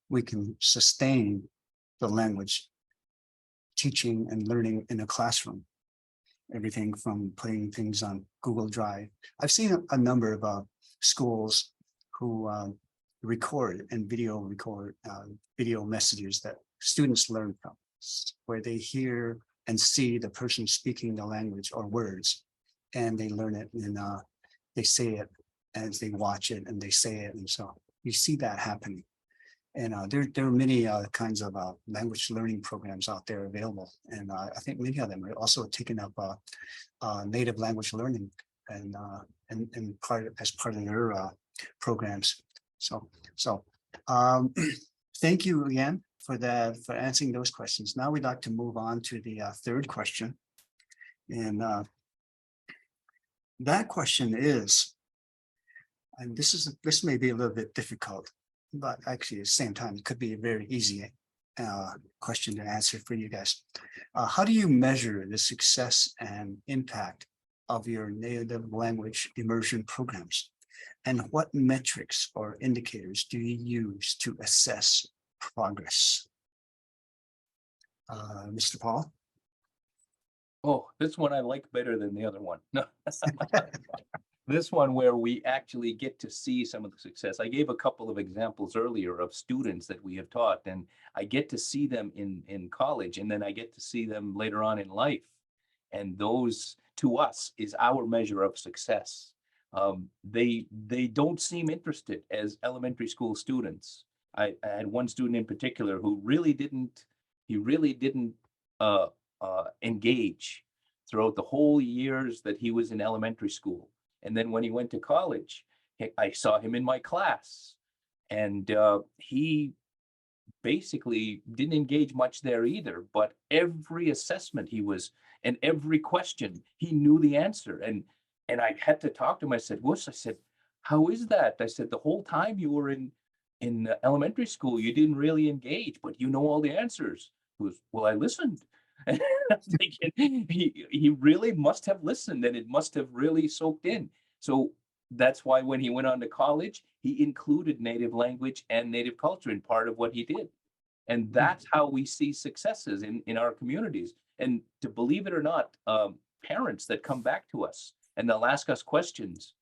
Speaker 4: we can sustain the language teaching and learning in a classroom. Everything from putting things on Google Drive. I've seen a number of schools who record and video messages that students learn from, where they hear and see the person speaking the language or words, and they learn it, and they say it as they watch it, and they say it, and so you see that happening. And there are many kinds of language learning programs out there available. And I think many of them are also taking up native language learning and as part of their programs. So thank you again for answering those questions. Now we'd like to move on to the third question. And that question is, and this may be a little bit difficult, but actually at the same time, it could be a very easy question to answer for you guys. How do you measure the success and impact of your native language immersion programs? And what metrics or indicators do you use to assess progress? Mr. Paul?
Speaker 2: Oh, this one I like better than the other one. No. This one where we actually get to see some of the success. I gave a couple of examples earlier of students that we have taught, and I get to see them in college, and then I get to see them later on in life. And those, to us, is our measure of success. They don't seem interested as elementary school students. I had one student in particular who really didn't engage throughout the whole years that he was in elementary school. And then when he went to college, I saw him in my class, and he basically didn't engage much there either. But every assessment and every question, he knew the answer. And I had to talk to him. I said, "Wuss," I said, "how is that?" I said, "The whole time you were in elementary school, you didn't really engage, but you know all the answers." He goes, "Well, I listened." And I'm thinking he really must have listened, and it must have really soaked in. So that's why when he went on to college, he included native language and native culture in part of what he did. And that's how we see successes in our communities. And to believe it or not, parents that come back to us and they'll ask us questions,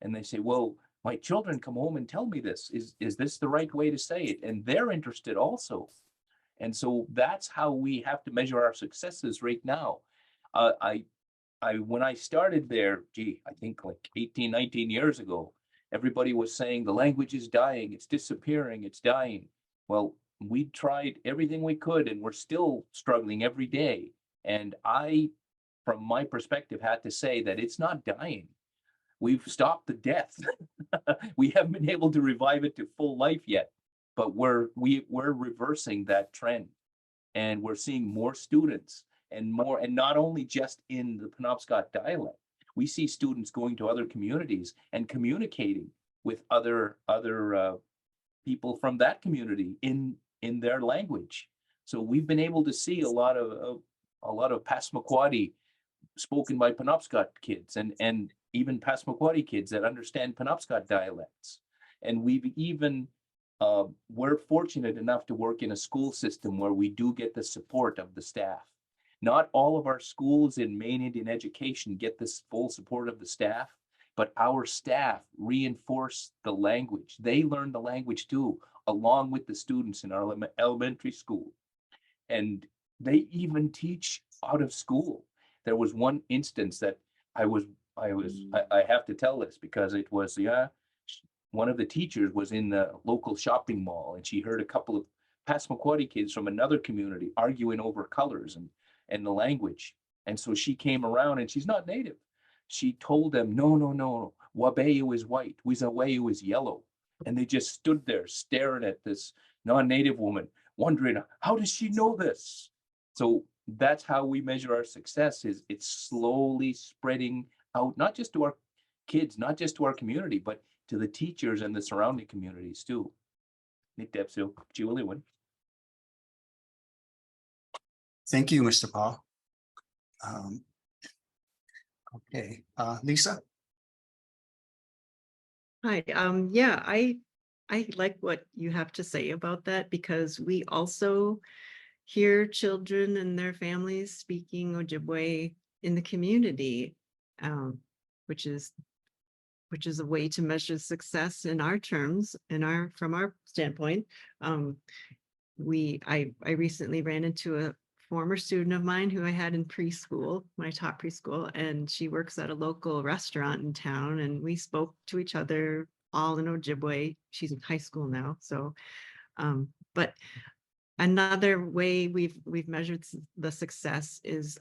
Speaker 2: and they say, "Well, my children come home and tell me this. Is this the right way to say it?" And they're interested also. And so that's how we have to measure our successes right now. When I started there, I think like 18, 19 years ago, everybody was saying the language is dying, it's disappearing, it's dying. Well, we tried everything we could, and we're still struggling every day. And I, from my perspective, had to say that it's not dying. We've stopped the death. We haven't been able to revive it to full life yet. But we're reversing that trend, and we're seeing more students and not only just in the Penobscot dialect. We see students going to other communities and communicating with other people from that community in their language. So we've been able to see a lot of Passamaquoddy spoken by Penobscot kids, and even Passamaquoddy kids that understand Penobscot dialects. And we've even we're fortunate enough to work in a school system where we do get the support of the staff. Not all of our schools in Maine Indian education get this full support of the staff, but our staff reinforce the language. They learn the language too, along with the students in our elementary school. And they even teach out of school. There was one instance that I have to tell this because it was, one of the teachers was in the local shopping mall, and she heard a couple of Passamaquoddy kids from another community arguing over colors and the language. And so she came around, and she's not native. She told them, no, Wabeyu is white, Wizaweyu is yellow. And they just stood there staring at this non-native woman, wondering, how does she know this? So that's how we measure our success, is it's slowly spreading out, not just to our kids, not just to our community, but to the teachers and the surrounding communities too.
Speaker 4: Thank you, Mr. Paul. Okay, Lisa?
Speaker 5: Hi, yeah, I like what you have to say about that, because we also hear children and their families speaking Ojibwe in the community, which is a way to measure success in our terms, from our standpoint. I recently ran into a former student of mine who I had in preschool, when I taught preschool, and she works at a local restaurant in town, and we spoke to each other all in Ojibwe. She's in high school now. So But another way we've measured the success is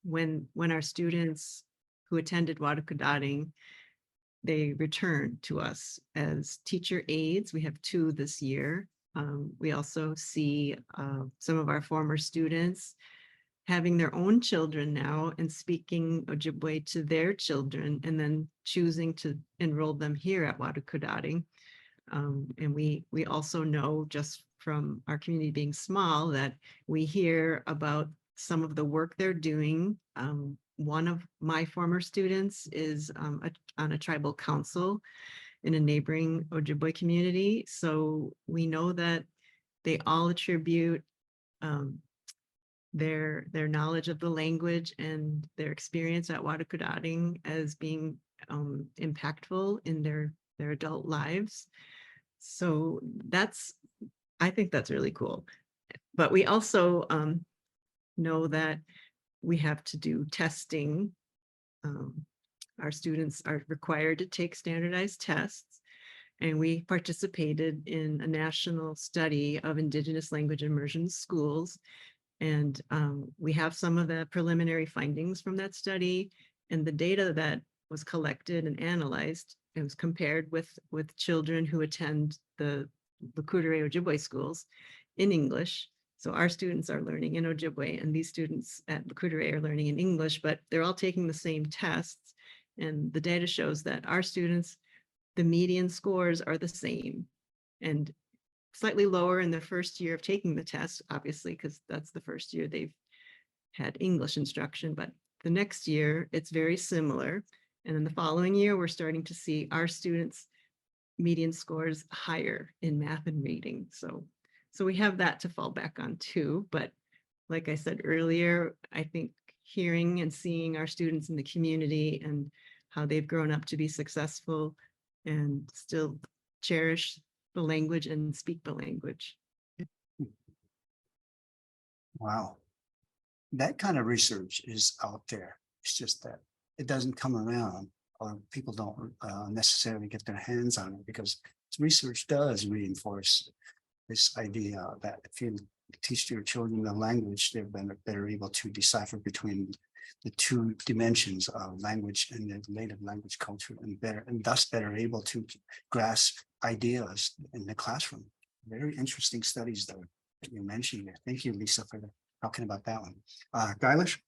Speaker 5: when our students who attended Wadukadaring, they return to us as teacher aides. We have 2 this year. We also see some of our former students having their own children now and speaking Ojibwe to their children and then choosing to enroll them here at Wadukadaring. And we also know just from our community being small that we hear about some of the work they're doing. One of my former students is on a tribal council in a neighboring Ojibwe community. So we know that they all attribute their knowledge of the language and their experience at Wadukadaring as being impactful in their adult lives. So I think that's really cool. But we also know that we have to do testing. Our students are required to take standardized tests, and we participated in a national study of Indigenous language immersion schools. And we have some of the preliminary findings from that study, and the data that was collected and analyzed. It was compared with children who attend the Kudure Ojibwe schools in English. So our students are learning in Ojibwe, and these students at Kudure are learning in English, but they're all taking the same tests. And the data shows that our students, the median scores are the same, and slightly lower in their first year of taking the test, obviously, because that's the first year they've had English instruction. But the next year, it's very similar. And then the following year, we're starting to see our students' median scores higher in math and reading. So we have that to fall back on too. But like I said earlier, I think hearing and seeing our students in the community and how they've grown up to be successful and still cherish the language and speak the language.
Speaker 4: Wow. That kind of research is out there. It's just that it doesn't come around, or people don't necessarily get their hands on it, because research does reinforce this idea that if you teach your children the language, they're better able to decipher between the 2 dimensions of language and the native language culture, and thus better able to grasp ideas in the classroom. Very interesting studies though that you mentioned there. Thank you, Lisa, for talking about that one. Gylish?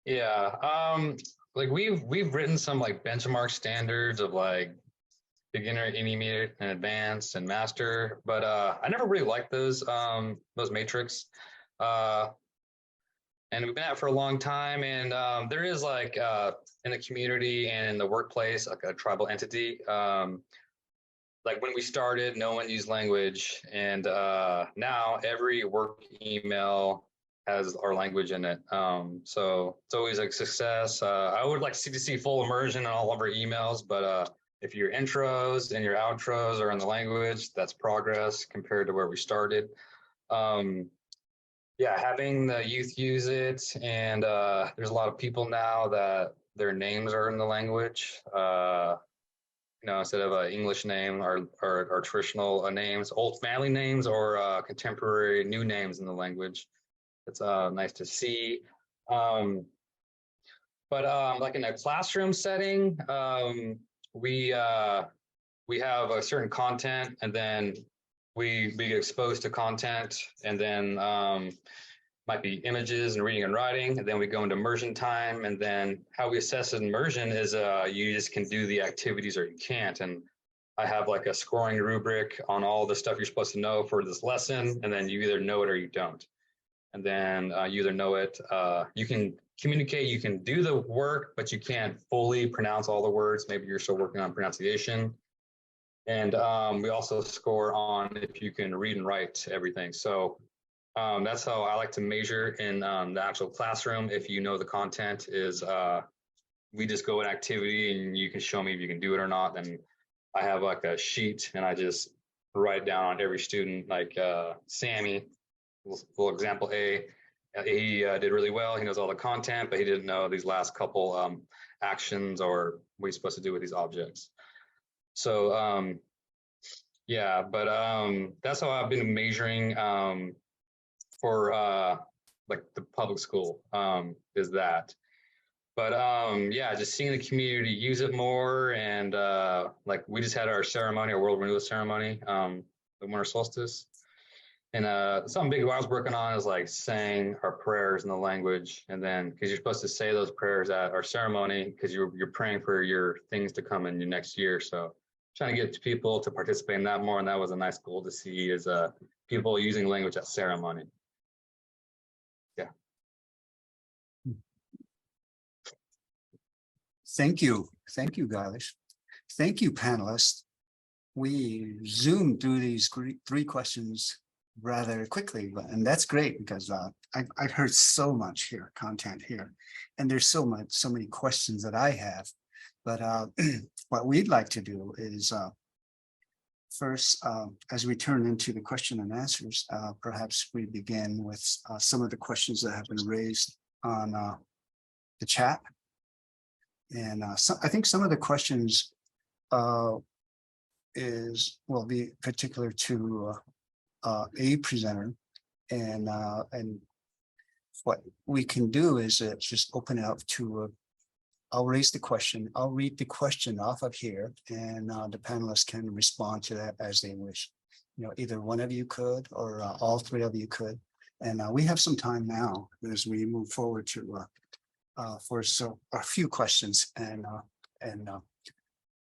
Speaker 6: Yeah, like we've written some like benchmark standards of like beginner, intermediate, and advanced and master, but I never really liked those matrix. And we've been at it for a long time, and there is like in the community and in the workplace like a tribal entity. Like when we started, no one used language, and now every work email has our language in it. So it's always a success. I would like to see full immersion in all of our emails, but if your intros and your outros are in the language, that's progress compared to where we started. Yeah, having the youth use it, and there's a lot of people now that their names are in the language. Instead of an English name or traditional names, old family names, or contemporary new names in the language. It's nice to see. But like in a classroom setting, we have a certain content, and then we get exposed to content, and then might be images and reading and writing, and then we go into immersion time. And then how we assess immersion is you just can do the activities or you can't. And I have like a scoring rubric on all the stuff you're supposed to know for this lesson, and then you either know it or you don't. And then you either know it, you can communicate, you can do the work, but you can't fully pronounce all the words. Maybe you're still working on pronunciation. And we also score on if you can read and write everything. So that's how I like to measure in the actual classroom. If you know the content is, we just go an activity and you can show me if you can do it or not. And I have like a sheet, and I just write down on every student, like Sammy, for example A, he did really well. He knows all the content, but he didn't know these last couple actions or what he's supposed to do with these objects. So Yeah, but that's how I've been measuring for like the public school is that. But yeah, just seeing the community use it more, and like we just had our ceremony, our World Renewal ceremony, the winter solstice. And something big I was working on is like saying our prayers in the language, and then because you're supposed to say those prayers at our ceremony because you're praying for your things to come in your next year. So trying to get people to participate in that more, and that was a nice goal to see is people using language at ceremony. Yeah.
Speaker 4: Thank you, guys. Thank you, panelists. We zoomed through these three questions rather quickly, and that's great because I've heard so much here, content here, and there's so many questions that I have. But what we'd like to do is first, as we turn into the question and answers, perhaps we begin with some of the questions that have been raised on the chat. And I think some of the questions will be particular to a presenter, and what we can do is just open it up to I'll raise the question, I'll read the question off of here, and the panelists can respond to that as they wish. Either one of you could, or all three of you could. And we have some time now as we move forward to for a few questions, and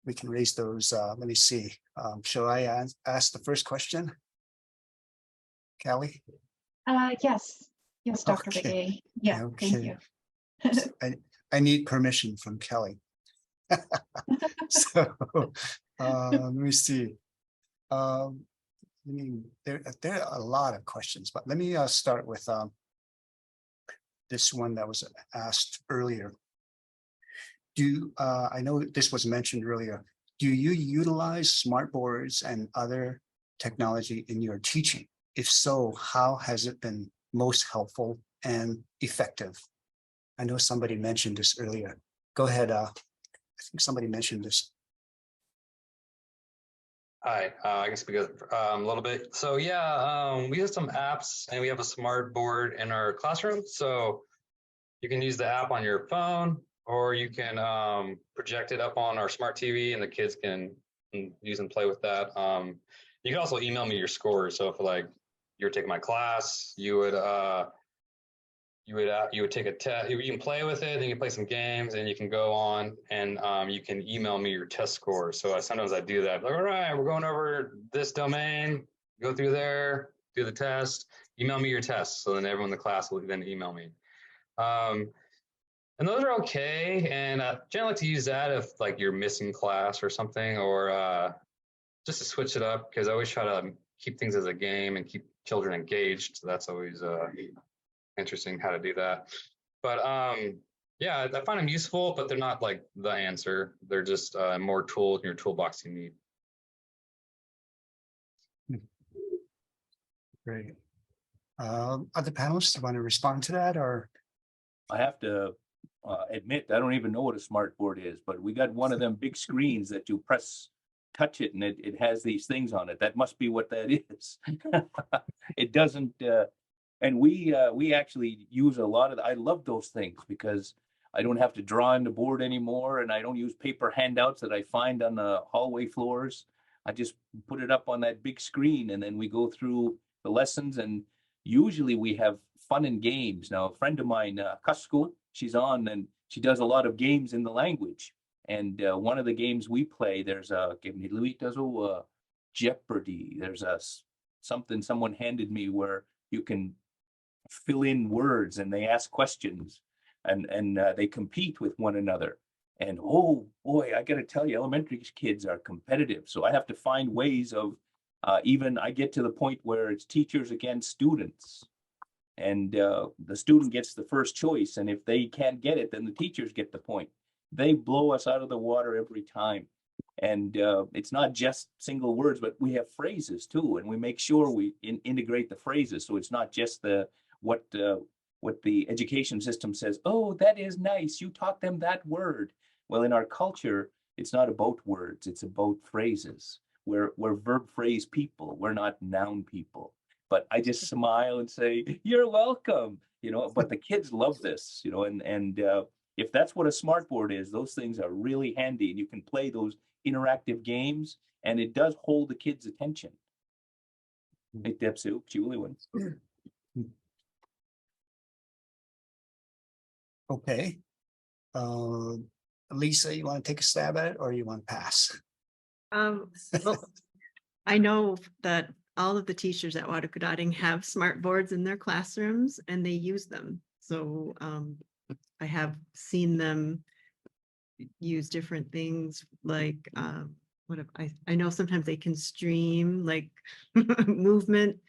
Speaker 4: we can raise those. Let me see. Shall I ask the first question? Callie?
Speaker 1: Yes, Dr.
Speaker 4: Okay.
Speaker 1: Begay. Yeah,
Speaker 4: Okay.
Speaker 1: thank you.
Speaker 4: I need permission from Kelly. So let me see. I mean, there are a lot of questions, but let me start with this one that was asked earlier. I know this was mentioned earlier. Do you utilize smart boards and other technology in your teaching? If so, how has it been most helpful and effective? I know somebody mentioned this earlier. Go ahead. I think somebody mentioned this.
Speaker 6: Hi, I can speak a little bit. So yeah, we use some apps, and we have a smart board in our classroom. So you can use the app on your phone, or you can project it up on our smart TV, and the kids can use and play with that. You can also email me your scores. So if like you're taking my class, you would take a test. You can play with it, and you can play some games, and you can go on and you can email me your test score. So sometimes I do that. Like, all right, we're going over this domain. Go through there, do the test. Email me your tests. So then everyone in the class will then email me. And those are okay. And generally like to use that if like you're missing class or something, or just to switch it up, because I always try to keep things as a game and keep children engaged. So that's always interesting how to do that. But yeah, I find them useful, but they're not like the answer. They're just more tools in your toolbox you need.
Speaker 4: Great. Other panelists, do you want to respond to that, or?
Speaker 2: I have to admit, I don't even know what a smart board is, but we got one of them big screens that you touch it, and it has these things on it. That must be what that is. It doesn't, and we actually use a lot of, I love those things because I don't have to draw on the board anymore, and I don't use paper handouts that I find on the hallway floors. I just put it up on that big screen, and then we go through the lessons, and usually we have fun and games. Now, a friend of mine, Cusco, she's on, and she does a lot of games in the language. And one of the games we play, there's a Jeopardy. There's something someone handed me where you can fill in words, and they ask questions, and they compete with one another. And oh boy, I got to tell you, elementary kids are competitive. So I have to find ways of even I get to the point where it's teachers against students. And the student gets the first choice. And if they can't get it, then the teachers get the point. They blow us out of the water every time. And it's not just single words, but we have phrases too. And we make sure we integrate the phrases. So it's not just what the education system says, oh, that is nice, you taught them that word. Well, in our culture, it's not about words, it's about phrases. we're verb phrase people. We're not noun people. But I just smile and say, "You're welcome." But the kids love this, and if that's what a smart board is, those things are really handy, and you can play those interactive games, and it does hold the kids' attention. Hey, Depsu, Julie wins.
Speaker 4: Okay. Lisa, you want to take a stab at it or you want to pass?
Speaker 5: Well, I know that all of the teachers at Wadukudading have smart boards in their classrooms and they use them. So I have seen them use different things like I know sometimes they can stream like movement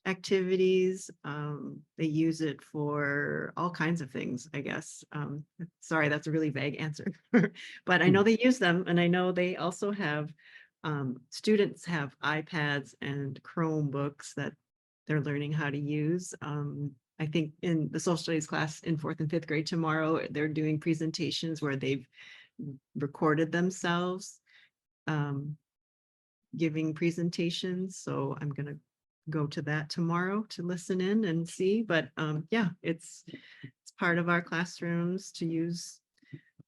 Speaker 5: activities. They use it for all kinds of things, I guess. Sorry, that's a really vague answer, but I know they use them, and I know they also have students have iPads and Chromebooks that they're learning how to use. I think in the social studies class in 4th and 5th grade tomorrow, they're doing presentations where they've recorded themselves giving presentations. So I'm going to go to that tomorrow to listen in and see. But yeah, it's part of our classrooms to use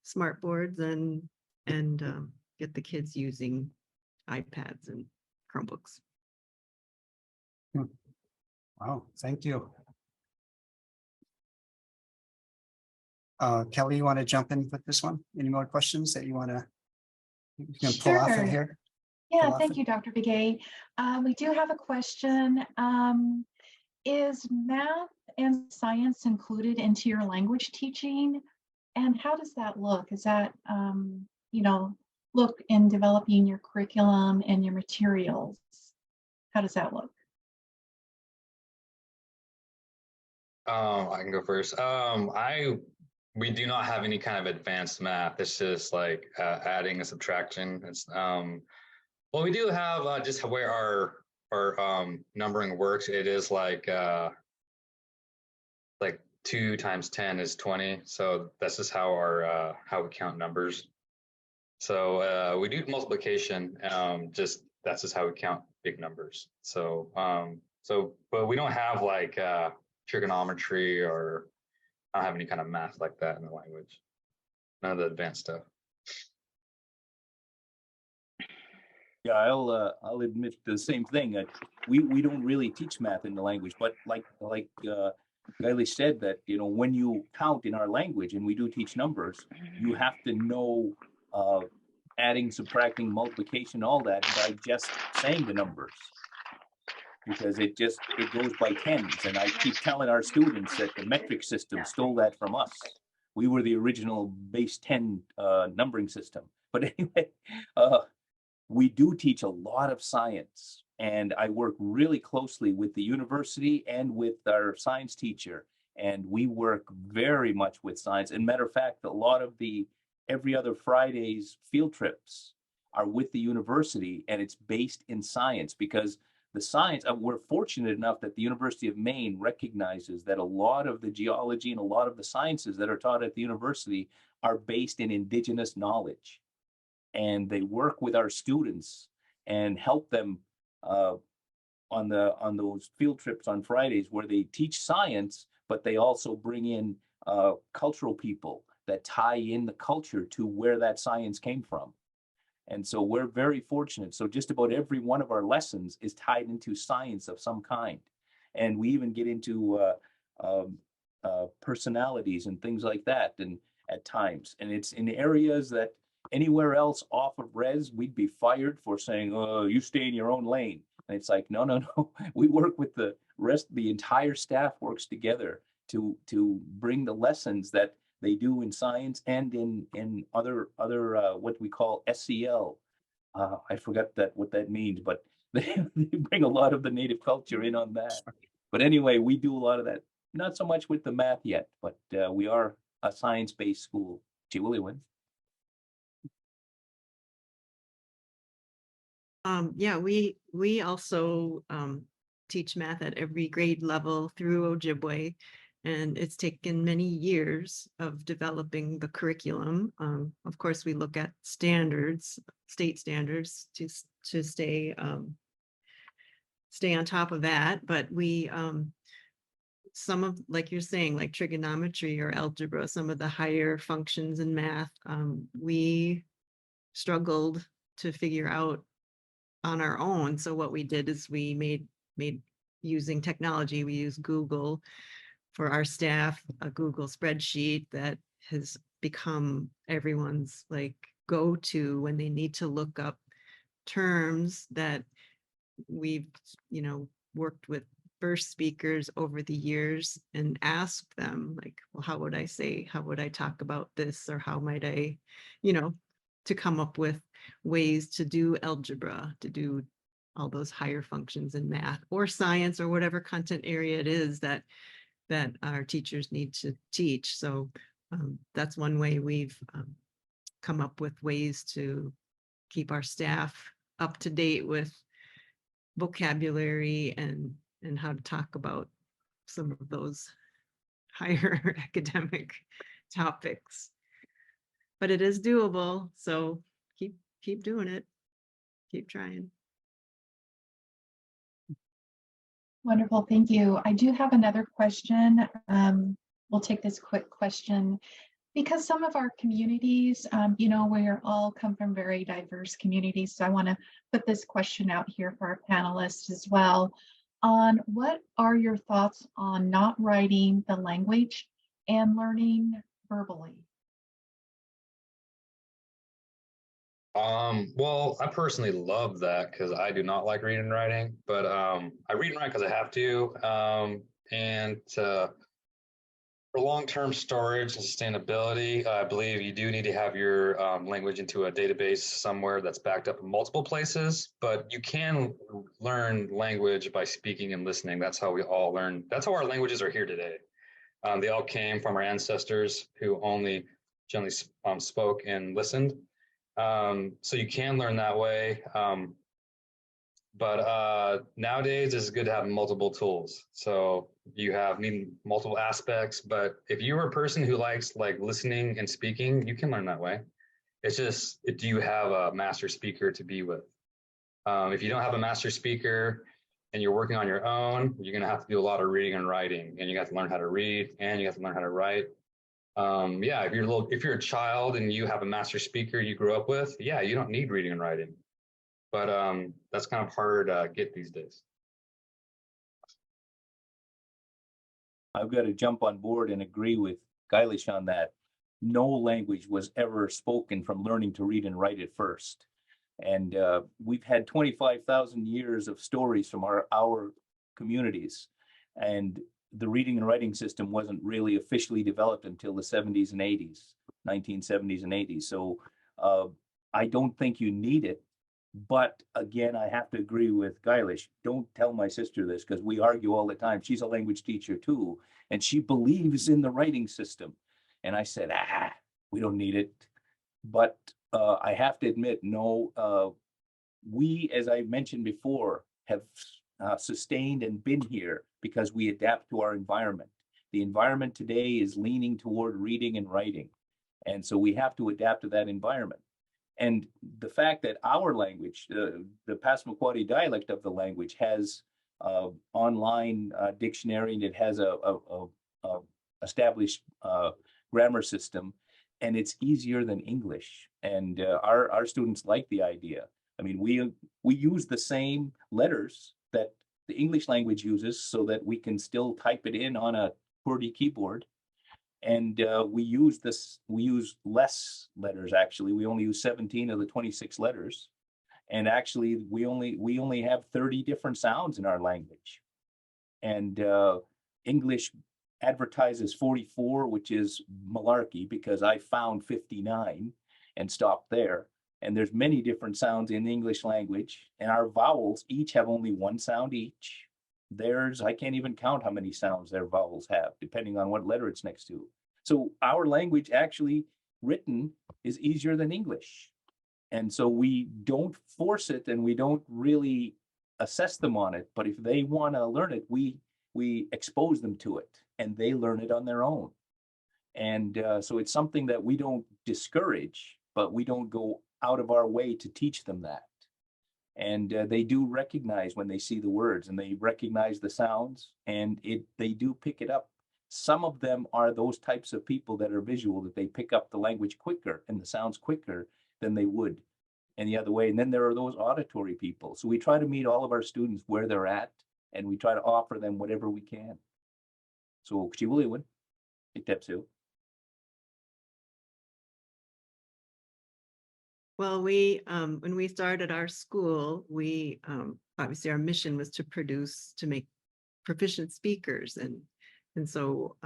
Speaker 5: smart boards and get the kids using iPads and Chromebooks.
Speaker 4: Wow, thank you. Kelly, you want to jump in with this one? Any more questions that you want to pull off of here?
Speaker 1: Yeah, thank you, Dr. Begay. We do have a question. Is math and science included into your language teaching? And how does that look? Is that, look in developing your curriculum and your materials? How does that look?
Speaker 8: I can go first. We do not have any kind of advanced math. It's just like adding and subtraction. It's well, we do have just where our numbering works. It is like 2 times 10 is 20. So that's just how how we count numbers. So we do multiplication. Just that's just how we count big numbers. So but we don't have like trigonometry or I don't have any kind of math like that in the language. None of the advanced stuff.
Speaker 2: Yeah, I'll admit the same thing. We don't really teach math in the language, but like Gailey said, that when you count in our language and we do teach numbers, you have to know adding, subtracting, multiplication, all that by just saying the numbers, because it goes by tens. And I keep telling our students that the metric system stole that from us. We were the original base 10 numbering system. But anyway, we do teach a lot of science, and I work really closely with the university and with our science teacher, and we work very much with science. And matter of fact, a lot of the every other Friday's field trips are with the university, and it's based in science, because the science, we're fortunate enough that the University of Maine recognizes that a lot of the geology and a lot of the sciences that are taught at the university are based in indigenous knowledge. And they work with our students and help them on those field trips on Fridays, where they teach science, but they also bring in cultural people that tie in the culture to where that science came from. And so we're very fortunate. So just about every one of our lessons is tied into science of some kind. And we even get into personalities and things like that, and at times. And it's in areas that anywhere else off of res, we'd be fired for saying, "Oh, you stay in your own lane." And it's like, no. We work with the rest. The entire staff works together to bring the lessons that they do in science and in other what we call SEL. I forgot what that means, but they bring a lot of the native culture in on that. But anyway, we do a lot of that. Not so much with the math yet, but we are a science-based school. Julie wins.
Speaker 5: Yeah, we also teach math at every grade level through Ojibwe. And it's taken many years of developing the curriculum. Of course, we look at standards, state standards to stay on top of that. But we, some of, like you're saying, like trigonometry or algebra, some of the higher functions in math, we struggled to figure out on our own. So what we did is we made using technology, we use Google for our staff, a Google spreadsheet that has become everyone's like go-to when they need to look up terms that we've, worked with first speakers over the years and asked them like, well, how would I talk about this? Or how might I, to come up with ways to do algebra, to do all those higher functions in math or science or whatever content area it is that our teachers need to teach. So that's one way we've come up with ways to keep our staff up to date with vocabulary and how to talk about some of those higher academic topics. But it is doable, so keep doing it, keep trying.
Speaker 1: Wonderful, thank you. I do have another question. We'll take this quick question. Because some of our communities, we're all come from very diverse communities. So I want to put this question out here for our panelists as well. On what are your thoughts on not writing the language and learning verbally?
Speaker 8: Well, I personally love that because I do not like reading and writing, but I read and write because I have to. And for long-term storage and sustainability, I believe you do need to have your language into a database somewhere that's backed up in multiple places, but you can learn language by speaking and listening. That's how we all learn. That's how our languages are here today. They all came from our ancestors who only generally spoke and listened. So you can learn that way. But nowadays it's good to have multiple tools. So you need multiple aspects, but if you're a person who likes like listening and speaking, you can learn that way. It's just, do you have a master speaker to be with? If you don't have a master speaker and you're working on your own, you're going to have to do a lot of reading and writing, and you have to learn how to read and you have to learn how to write. Yeah, if you're a child and you have a master speaker you grew up with, yeah, you don't need reading and writing. But that's kind of hard to get these days.
Speaker 2: I've got to jump on board and agree with Gailish on that. No language was ever spoken from learning to read and write it first. And we've had 25,000 years of stories from our communities. And the reading and writing system wasn't really officially developed until the 70s and 80s, 1970s and 80s. So I don't think you need it. But again, I have to agree with Gailish. Don't tell my sister this because we argue all the time. She's a language teacher too, and she believes in the writing system. And I said, we don't need it. But I have to admit, no, we, as I mentioned before, have sustained and been here because we adapt to our environment. The environment today is leaning toward reading and writing. And so we have to adapt to that environment. And the fact that our language, the Passamaquoddy dialect of the language, has online dictionary, and it has a established grammar system, and it's easier than English. And our students like the idea. I mean, we use the same letters that the English language uses so that we can still type it in on a QWERTY keyboard. And we use less letters, actually. We only use 17 of the 26 letters. And actually, we only have 30 different sounds in our language. And English advertises 44, which is malarkey, because I found 59 and stopped there. And there's many different sounds in the English language. And our vowels each have only one sound each. Theirs, I can't even count how many sounds their vowels have, depending on what letter it's next to. So our language actually written is easier than English. And so we don't force it and we don't really assess them on it. But if they want to learn it, we we expose them to it and they learn it on their own. And so it's something that we don't discourage, but we don't go out of our way to teach them that. And they do recognize when they see the words and they recognize the sounds, and they do pick it up. Some of them are those types of people that are visual, that they pick up the language quicker and the sounds quicker than they would and the other way. And then there are those auditory people. So we try to meet all of our students where they're at, and we try to offer them whatever we can. So Chiwiliwan, Itepsu.
Speaker 5: Well, when we started our school, we obviously our mission was to make proficient speakers, and so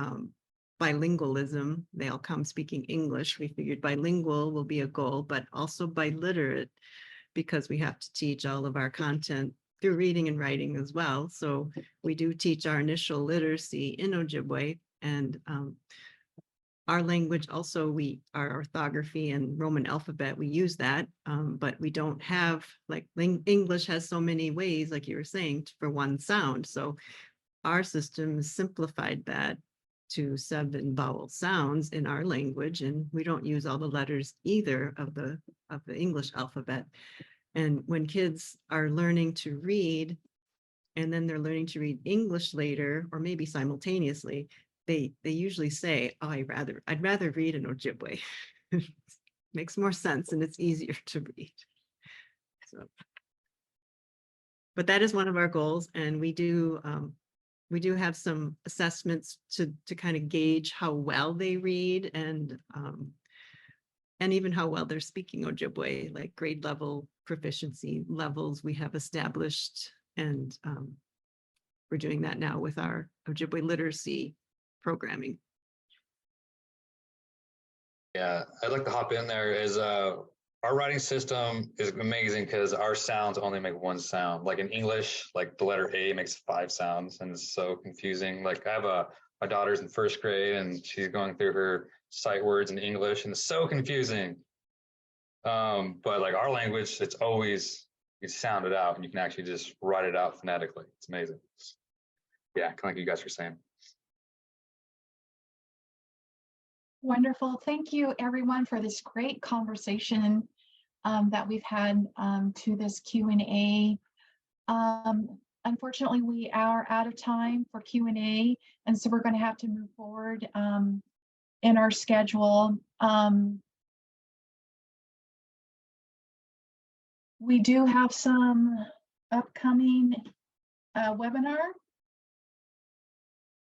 Speaker 5: bilingualism, they all come speaking English. We figured bilingual will be a goal, but also biliterate, because we have to teach all of our content through reading and writing as well. So we do teach our initial literacy in Ojibwe, and our language also, our orthography and Roman alphabet, we use that, but we don't have, like English has so many ways, like you were saying, for one sound. So our system simplified that to 7 vowel sounds in our language, and we don't use all the letters either of the English alphabet. And when kids are learning to read, and then they're learning to read English later, or maybe simultaneously, they usually say, "Oh, I'd rather read in Ojibwe." Makes more sense and it's easier to read. So, but that is one of our goals, and we do have some assessments to kind of gauge how well they read, and even how well they're speaking Ojibwe, like grade level proficiency levels we have established, and we're doing that now with our Ojibwe literacy programming.
Speaker 8: Yeah, I'd like to hop in there. Our writing system is amazing because our sounds only make one sound. Like in English, like the letter A makes 5 sounds, and it's so confusing. Like I have my daughter's in 1st grade and she's going through her sight words in English, and it's so confusing. But like our language, it's always, you sound it out and you can actually just write it out phonetically. It's amazing. Yeah, kind of like you guys were saying.
Speaker 1: Wonderful. Thank you, everyone, for this great conversation that we've had to this Q&A. Unfortunately, we are out of time for Q&A, and so we're going to have to move forward in our schedule. We do have some upcoming webinar.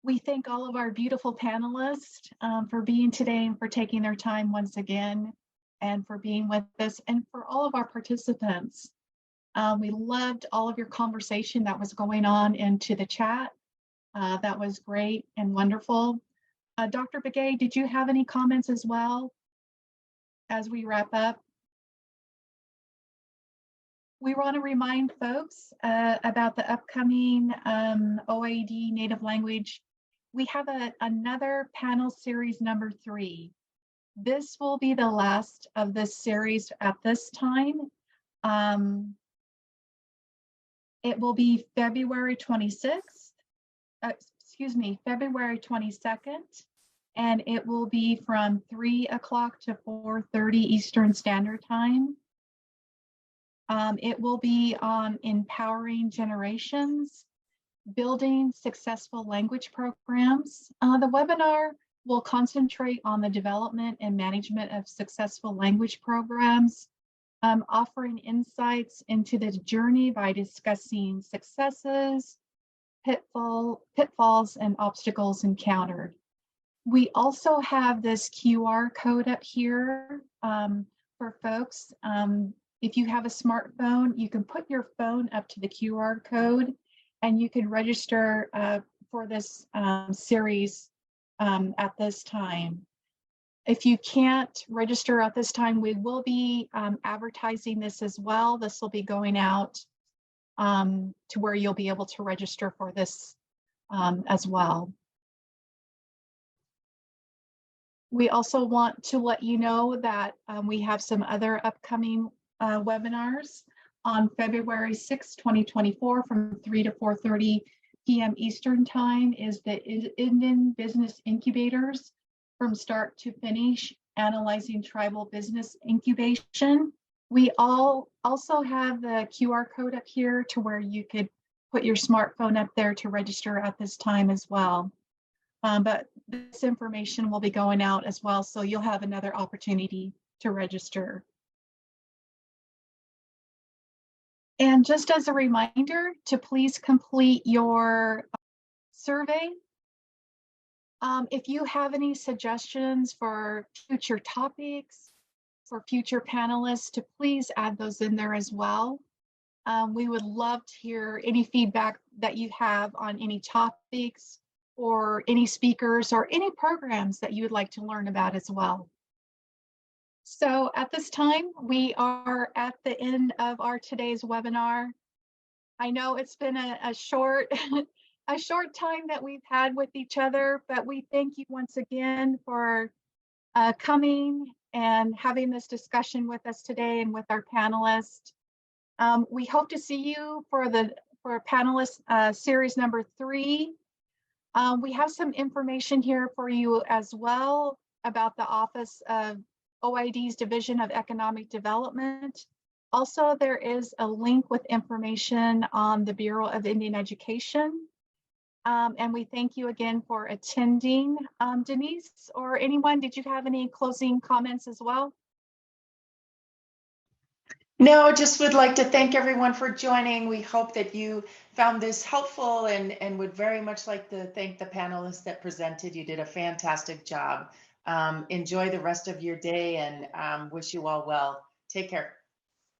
Speaker 1: We thank all of our beautiful panelists for being today and for taking their time once again and for being with us, and for all of our participants. We loved all of your conversation that was going on into the chat. That was great and wonderful. Dr. Begay, did you have any comments as well as we wrap up? We want to remind folks about the upcoming OIED Native Language. We have another panel series number 3. This will be the last of this series at this time. It will be February 26th, February 22nd, and it will be from 3 o'clock to 4:30 Eastern Standard Time. It will be on empowering generations, building successful language programs. The webinar will concentrate on the development and management of successful language programs, offering insights into the journey by discussing successes, pitfalls, and obstacles encountered. We also have this QR code up here for folks. If you have a smartphone, you can put your phone up to the QR code and you can register for this series at this time. If you can't register at this time, we will be advertising this as well. This will be going out to where you'll be able to register for this as well. We also want to let you know that we have some other upcoming webinars on February 6, 2024 from 3 to 4:30 p.m. Eastern time is the Indian Business Incubators from start to finish, analyzing tribal business incubation. We also have the QR code up here to where you could put your smartphone up there to register at this time as well. But this information will be going out as well, so you'll have another opportunity to register. And just as a reminder to please complete your survey. If you have any suggestions for future topics, for future panelists, to please add those in there as well. We would love to hear any feedback that you have on any topics or any speakers or any programs that you would like to learn about as well. So at this time, we are at the end of our today's webinar. I know it's been a short a short time that we've had with each other, but we thank you once again for coming and having this discussion with us today and with our panelists. We hope to see you for panelist series number 3. We have some information here for you as well about the Office of OIED's Division of Economic Development. Also, there is a link with information on the Bureau of Indian Education. And we thank you again for attending. Denise or anyone, did you have any closing comments as well?
Speaker 3: No, just would like to thank everyone for joining. We hope that you found this helpful and would very much like to thank the panelists that presented. You did a fantastic job. Enjoy the rest of your day and wish you all well. Take care.